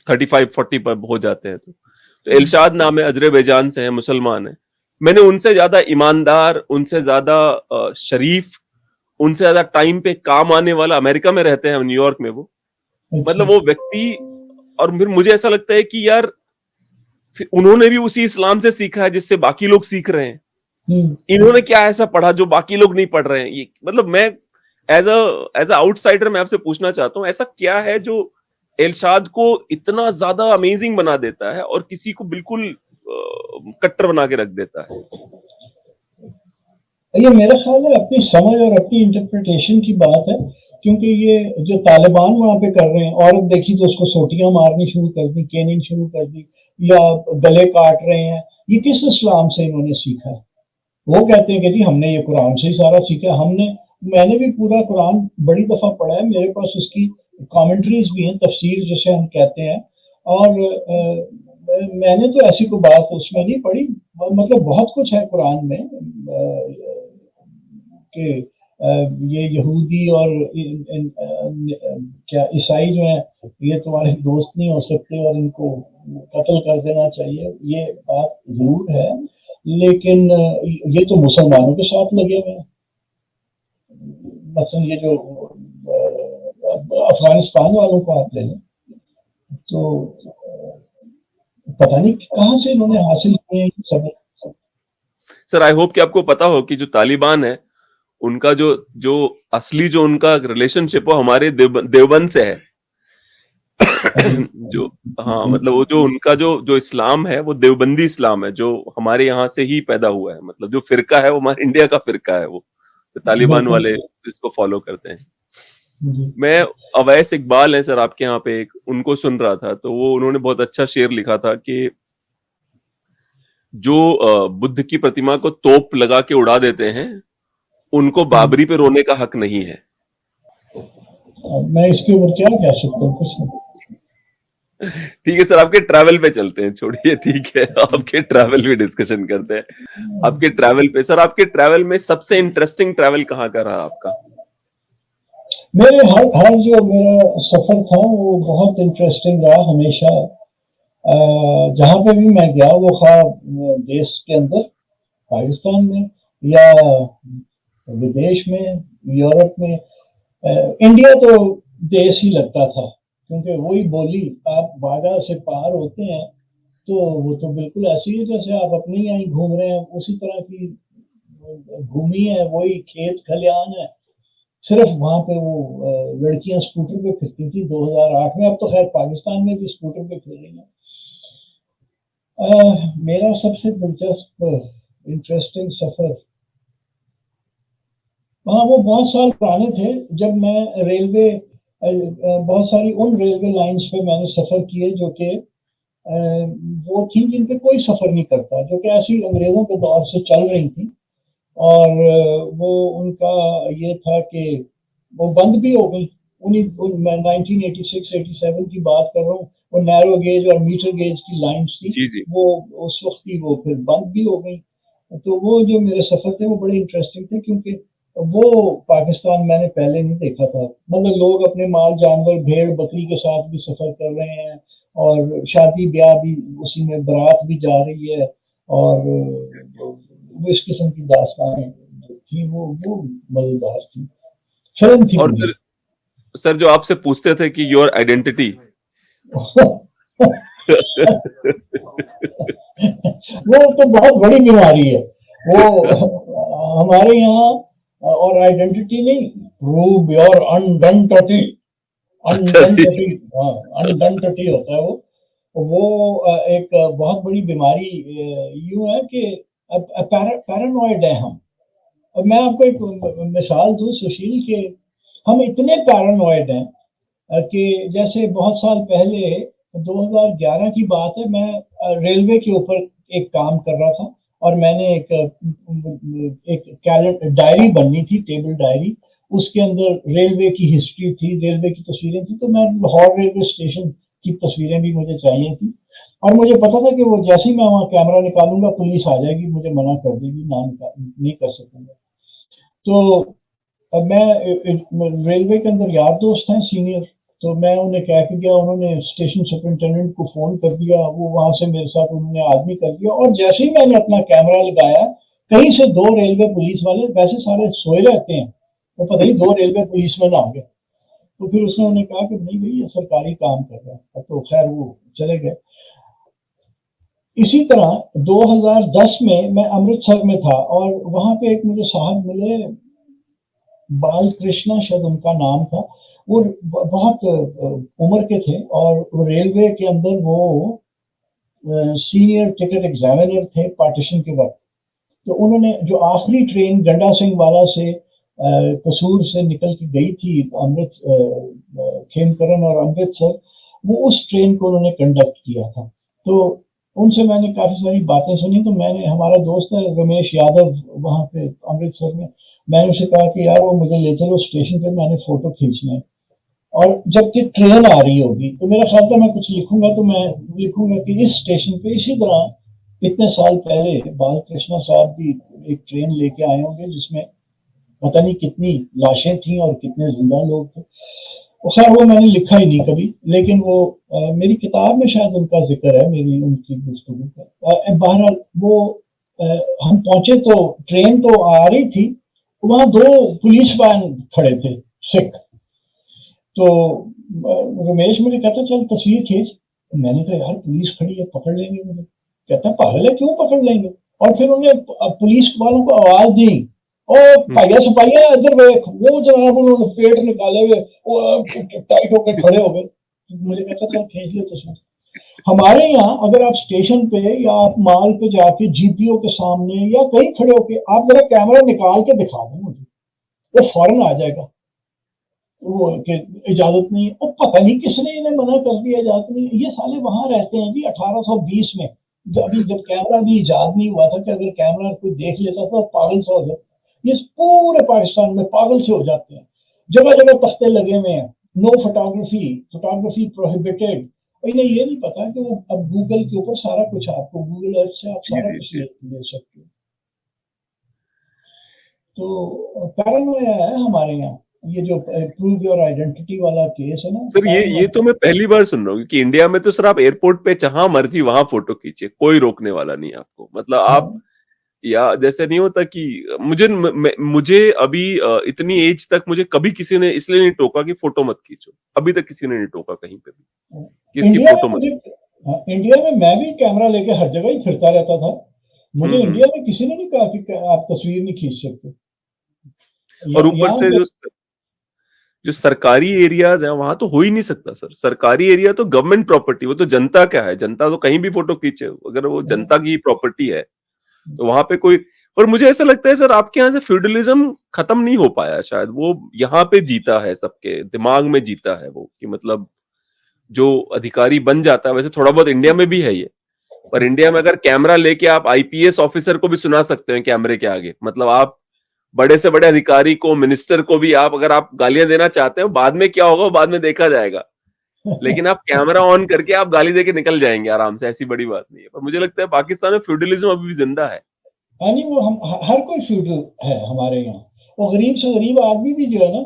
35-40 पर हो जाते हैं। तो इलशाद नाम है, अजरबैजान से है, मुसलमान है। मैंने उनसे ज्यादा ईमानदार, उनसे ज्यादा शरीफ, उनसे ज्यादा टाइम पे काम आने वाला, अमेरिका में रहते हैं, न्यूयॉर्क में वो, मतलब वो व्यक्ति। और फिर मुझे ऐसा लगता है कि यार फिर उन्होंने भी उसी इस्लाम से सीखा है जिससे बाकी लोग सीख रहे हैं। इन्होंने क्या ऐसा पढ़ा जो बाकी लोग नहीं पढ़ रहे हैं? ये मतलब मैं एज अ आउटसाइडर मैं आपसे पूछना चाहता हूँ, ऐसा क्या है जो इरशाद को इतना ज्यादा अमेजिंग बना देता है और किसी को बिल्कुल कट्टर बना के रख देता है? ये मेरा ख्याल है अपनी समझ और अपनी इंटरप्रिटेशन की बात है, क्योंकि ये जो तालिबान वहां पे कर रहे हैं, औरत देखी तो उसको सोटियां मारनी शुरू कर दी, केनिंग शुरू कर दी, या गले काट रहे हैं, ये किस इस्लाम से इन्होंने सीखा है? वो कहते हैं कि जी हमने ये कुरान से ही सारा सीखा। मैंने भी पूरा कुरान बड़ी दफा पढ़ा है, मेरे पास उसकी कमेंट्रीज भी हैं, तफसीर जिसे हम कहते हैं। और मैंने तो ऐसी कोई बात उसमें नहीं पढ़ी, मतलब बहुत कुछ है कुरान में कि ये यहूदी और क्या ईसाई जो है ये तुम्हारे दोस्त नहीं हो सकते और इनको कत्ल कर देना चाहिए, ये बात जरूर है। लेकिन ये तो मुसलमानों के साथ लगे हुए हैं। मसलन ये जो अफगानिस्तान वालों को आप ले लें, तो पता नहीं कहां से इन्होंने हासिल किए सब। सर आई होप कि आपको पता हो कि जो तालिबान है उनका जो जो असली जो उनका रिलेशनशिप वो हमारे देवबंद से है। जो हाँ, मतलब वो जो उनका जो जो इस्लाम है वो देवबंदी इस्लाम है, जो हमारे यहाँ से ही पैदा हुआ है। मतलब जो फिरका है वो हमारे इंडिया का फिरका है, वो तो तालिबान वाले इसको फॉलो करते हैं। जी। मैं अवैस इकबाल है सर आपके यहाँ पे एक, उनको सुन रहा था, तो वो उन्होंने बहुत अच्छा शेर लिखा था कि जो बुद्ध की प्रतिमा को तोप लगा के उड़ा देते हैं, उनको बाबरी पे रोने का हक नहीं है। मैं इसके ऊपर क्या कह सकता हूँ, कुछ नहीं। ठीक है सर, आपके ट्रैवल पे चलते हैं, छोड़िए, ठीक है, आपके ट्रैवल पे डिस्कशन करते हैं। आपके ट्रैवल पे सर, आपके ट्रैवल में सबसे इंटरेस्टिंग ट्रैवल कहाँ का रहा आपका? मेरे हर हर जो मेरा सफर था वो बहुत इंटरेस्टिंग रहा हमेशा। जहाँ पे भी मैं गया, वो खा देश के अंदर, पाकिस्तान में, या विदेश में, यूरोप में, इंडिया तो देश ही लगता था, क्योंकि वही बोली। आप बागा से पार होते हैं तो वो तो बिल्कुल ऐसी है जैसे आप अपने यहाँ ही घूम रहे हैं, उसी तरह की भूमि है, वही खेत खलियान है। सिर्फ वहां पे वो लड़कियां स्कूटर पे फिरती थी 2008 में, अब तो खैर पाकिस्तान में भी स्कूटर पे फिर रही हैं। मेरा सबसे दिलचस्प इंटरेस्टिंग सफर, हाँ, वो बहुत साल पुराने थे, जब मैं रेलवे, बहुत सारी उन रेलवे लाइंस पे मैंने सफर किए जो कि वो थी जिन पे कोई सफर नहीं करता, जो कि ऐसी अंग्रेजों के दौर से चल रही थी। और वो उनका ये था कि वो बंद भी हो गई। मैं 1986-87 की बात कर रहा हूँ। वो नैरो गेज और मीटर गेज की लाइंस थी, जी, जी। वो उस वक्त की वो फिर बंद भी हो गई। तो वो जो मेरे सफर थे वो बड़े इंटरेस्टिंग थे, क्योंकि वो पाकिस्तान मैंने पहले नहीं देखा था। मतलब लोग अपने माल जानवर भेड़ बकरी के साथ भी सफर कर रहे हैं, और शादी ब्याह भी उसी में, बारात भी जा रही है, और वो इस किस्म की दास्तानें जो थी वो मजेदार थी। फिल्म थी और पूरी। सर जो आपसे पूछते थे कि योर आइडेंटिटी, वो तो बहुत बड़ी बीमारी है वो हमारे यहाँ। और आइडेंटिटी नहीं, प्रूव योर अनडनटी, अच्छा जी। अनडनटी, हाँ, अनडनटी होता है वो एक बहुत बड़ी बीमारी यूं है कि पैरानॉइड है हम। और मैं आपको एक मिसाल दूं सुशील, के हम इतने पैरानॉइड हैं कि जैसे बहुत साल पहले, 2011 की बात है, मैं रेलवे के ऊपर एक काम कर रहा था, और मैंने एक कैलेंडर डायरी बननी थी, टेबल डायरी। उसके अंदर रेलवे की हिस्ट्री थी, रेलवे की तस्वीरें थी, तो मैं लाहौर रेलवे स्टेशन की तस्वीरें भी मुझे चाहिए थी। और मुझे पता था कि वो जैसे ही मैं वहाँ कैमरा निकालूंगा पुलिस आ जाएगी, मुझे मना कर देगी, नहीं कर सकूंगा। तो अब रेलवे के अंदर यार दोस्त हैं सीनियर, तो मैं उन्हें कह के गया, उन्होंने स्टेशन सुपरिटेंडेंट को फोन कर दिया, वो वहां से मेरे साथ उन्होंने आदमी कर दिया, और जैसे ही मैंने अपना कैमरा लगाया, कहीं से दो रेलवे पुलिस वाले, वैसे सारे सोए रहते हैं, वो पता नहीं दो रेलवे पुलिसमैन आ गए। तो फिर उसने उन्हें कहा कि नहीं भाई, ये सरकारी काम कर रहा है। अब तो खैर वो चले गए। इसी तरह 2010 में मैं अमृतसर में था, और वहां पे एक मुझे साहब मिले, बाल कृष्णा शायद उनका नाम था। वो बहुत उम्र के थे, और रेलवे के अंदर वो सीनियर टिकट एग्जामिनर थे पार्टीशन के वक्त। तो उन्होंने जो आखिरी ट्रेन गंडा सिंह वाला से कसूर से निकल के गई थी, खेमकरन और अमृतसर, वो उस ट्रेन को उन्होंने कंडक्ट किया था। तो उनसे मैंने काफी सारी बातें सुनी। तो मैंने, हमारा दोस्त है रमेश यादव वहां पे अमृतसर में, मैंने उसे कहा कि यार वो मुझे ले चलो स्टेशन पे, मैंने फोटो खींचना है। और जबकि ट्रेन आ रही होगी, तो मेरा ख्याल था मैं कुछ लिखूंगा, तो मैं लिखूंगा कि इस स्टेशन पे इसी तरह इतने साल पहले बाल कृष्णा साहब भी एक ट्रेन लेके आए होंगे, जिसमें पता नहीं कितनी लाशें थी और कितने जिंदा लोग थे। खैर वो मैंने लिखा ही नहीं कभी, लेकिन वो मेरी किताब में शायद उनका जिक्र है, मेरी उनकी गुफ्तगू का। बहरहाल वो हम पहुंचे तो ट्रेन तो आ रही थी, वहां दो पुलिस वैन खड़े थे, सिख। तो रमेश मुझे कहता चल तस्वीर खींच। मैंने कहा यार पुलिस खड़ी है, पकड़ लेंगे मुझे। कहता पागल है, क्यों पकड़ लेंगे। और फिर उन्हें पुलिस वालों को आवाज दी, ओ भाइया सिपाहिया इधर देख। वो जनाब उन्होंने पेट निकाले हुए, वो टाइट होकर खड़े हो गए। मुझे कहता चल खींच ले तस्वीर। हमारे यहाँ अगर आप स्टेशन पे या आप माल पे जाके जीपीओ के सामने या कहीं खड़े होके आप जरा कैमरा निकाल के दिखा दें मुझे, वो फौरन आ जाएगा। वो कि इजाजत नहीं है, और पता नहीं किसने इन्हें मना कर दिया, इजाजत नहीं है। ये साले वहां रहते हैं जी 1820 में, जब कैमरा भी इजाद नहीं हुआ था कि अगर कैमरा कोई देख लेता था तो पागल सा हो जाता। ये पूरे पाकिस्तान में पागल से हो जाते हैं, जगह जगह तख्ते लगे हुए हैं, नो फोटोग्राफी, फोटोग्राफी प्रोहिबिटेड। इन्हें ये नहीं पता कि वो अब गूगल के ऊपर सारा कुछ, आपको गूगल अर्थ से आप जी सारा जी कुछ जी। ले सकते हो। तो पैरानोया है हमारे यहाँ, ये जो प्रूव योर आइडेंटिटी वाला केस है ना, सर ये तो पैरानोया। मैं पहली बार सुन रहा हूँ क्योंकि इंडिया में तो सर आप एयरपोर्ट पे जहां मर्जी वहां फोटो खींचे, कोई रोकने वाला नहीं है आपको। मतलब आप, हाँ, या जैसे नहीं होता कि मुझे अभी इतनी एज तक मुझे कभी किसी ने इसलिए नहीं टोका कि फोटो मत खींचो। अभी तक किसी ने नहीं टोका कहीं पे भी कि इसकी इंडिया में फोटो मत। मुझे, हाँ, इंडिया में मैं भी कैमरा लेके हर जगह ही फिरता रहता था। मुझे हम्म। इंडिया में किसी ने नहीं कहा कि आप तस्वीर नहीं खींच सकते। और ऊपर यहाँ से पे जो सरकारी एरियाज है वहां तो हो ही नहीं सकता सर। सरकारी एरिया तो गवर्नमेंट प्रॉपर्टी, वो तो जनता क्या है, जनता तो कहीं भी फोटो खींचे, अगर वो जनता की प्रॉपर्टी है तो वहां पे कोई। पर मुझे ऐसा लगता है सर आपके यहाँ से फ्यूडलिज्म खत्म नहीं हो पाया, शायद वो यहाँ पे जीता है, सबके दिमाग में जीता है वो, कि मतलब जो अधिकारी बन जाता है, वैसे थोड़ा बहुत इंडिया में भी है ये, पर इंडिया में अगर कैमरा लेके आप आईपीएस ऑफिसर को भी सुना सकते हैं कैमरे के आगे, मतलब आप बड़े से बड़े अधिकारी को, मिनिस्टर को भी आप अगर आप गालियां देना चाहते हैं, बाद में क्या होगा वो बाद में देखा जाएगा, लेकिन आप कैमरा ऑन करके आप गाली देके निकल जाएंगे आराम से, ऐसी बड़ी बात नहीं है। पर मुझे लगता है पाकिस्तान में फ्यूडलिज्म अभी भी जिंदा है। यानी वो हम हर कोई फ्यूडल है हमारे यहाँ। वो गरीब से गरीब आदमी भी जो है ना,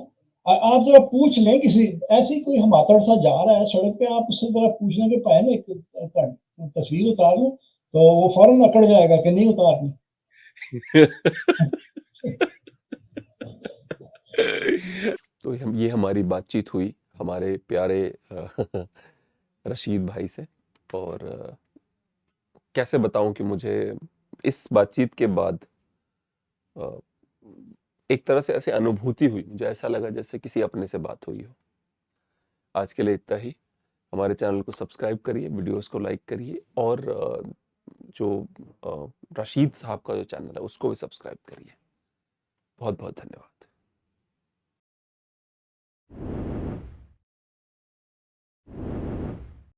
आप जरा पूछ लें किसी, ऐसे ही कोई हमाकड़ सा जा रहा है सड़क पे, आप उससे जरा पूछने के पाए ना, एक तस्वीर उतार लो, तो वो फौरन अकड़ जाएगा कि नहीं उतारनी। तो ये हमारी बातचीत हुई हमारे प्यारे रशीद भाई से। और कैसे बताऊं कि मुझे इस बातचीत के बाद अ, एक तरह से ऐसी अनुभूति हुई, मुझे ऐसा लगा जैसे किसी अपने से बात हुई हो। आज के लिए इतना ही। हमारे चैनल को सब्सक्राइब करिए, वीडियोस को लाइक करिए, और जो रशीद साहब का जो चैनल है उसको भी सब्सक्राइब करिए। बहुत बहुत धन्यवाद।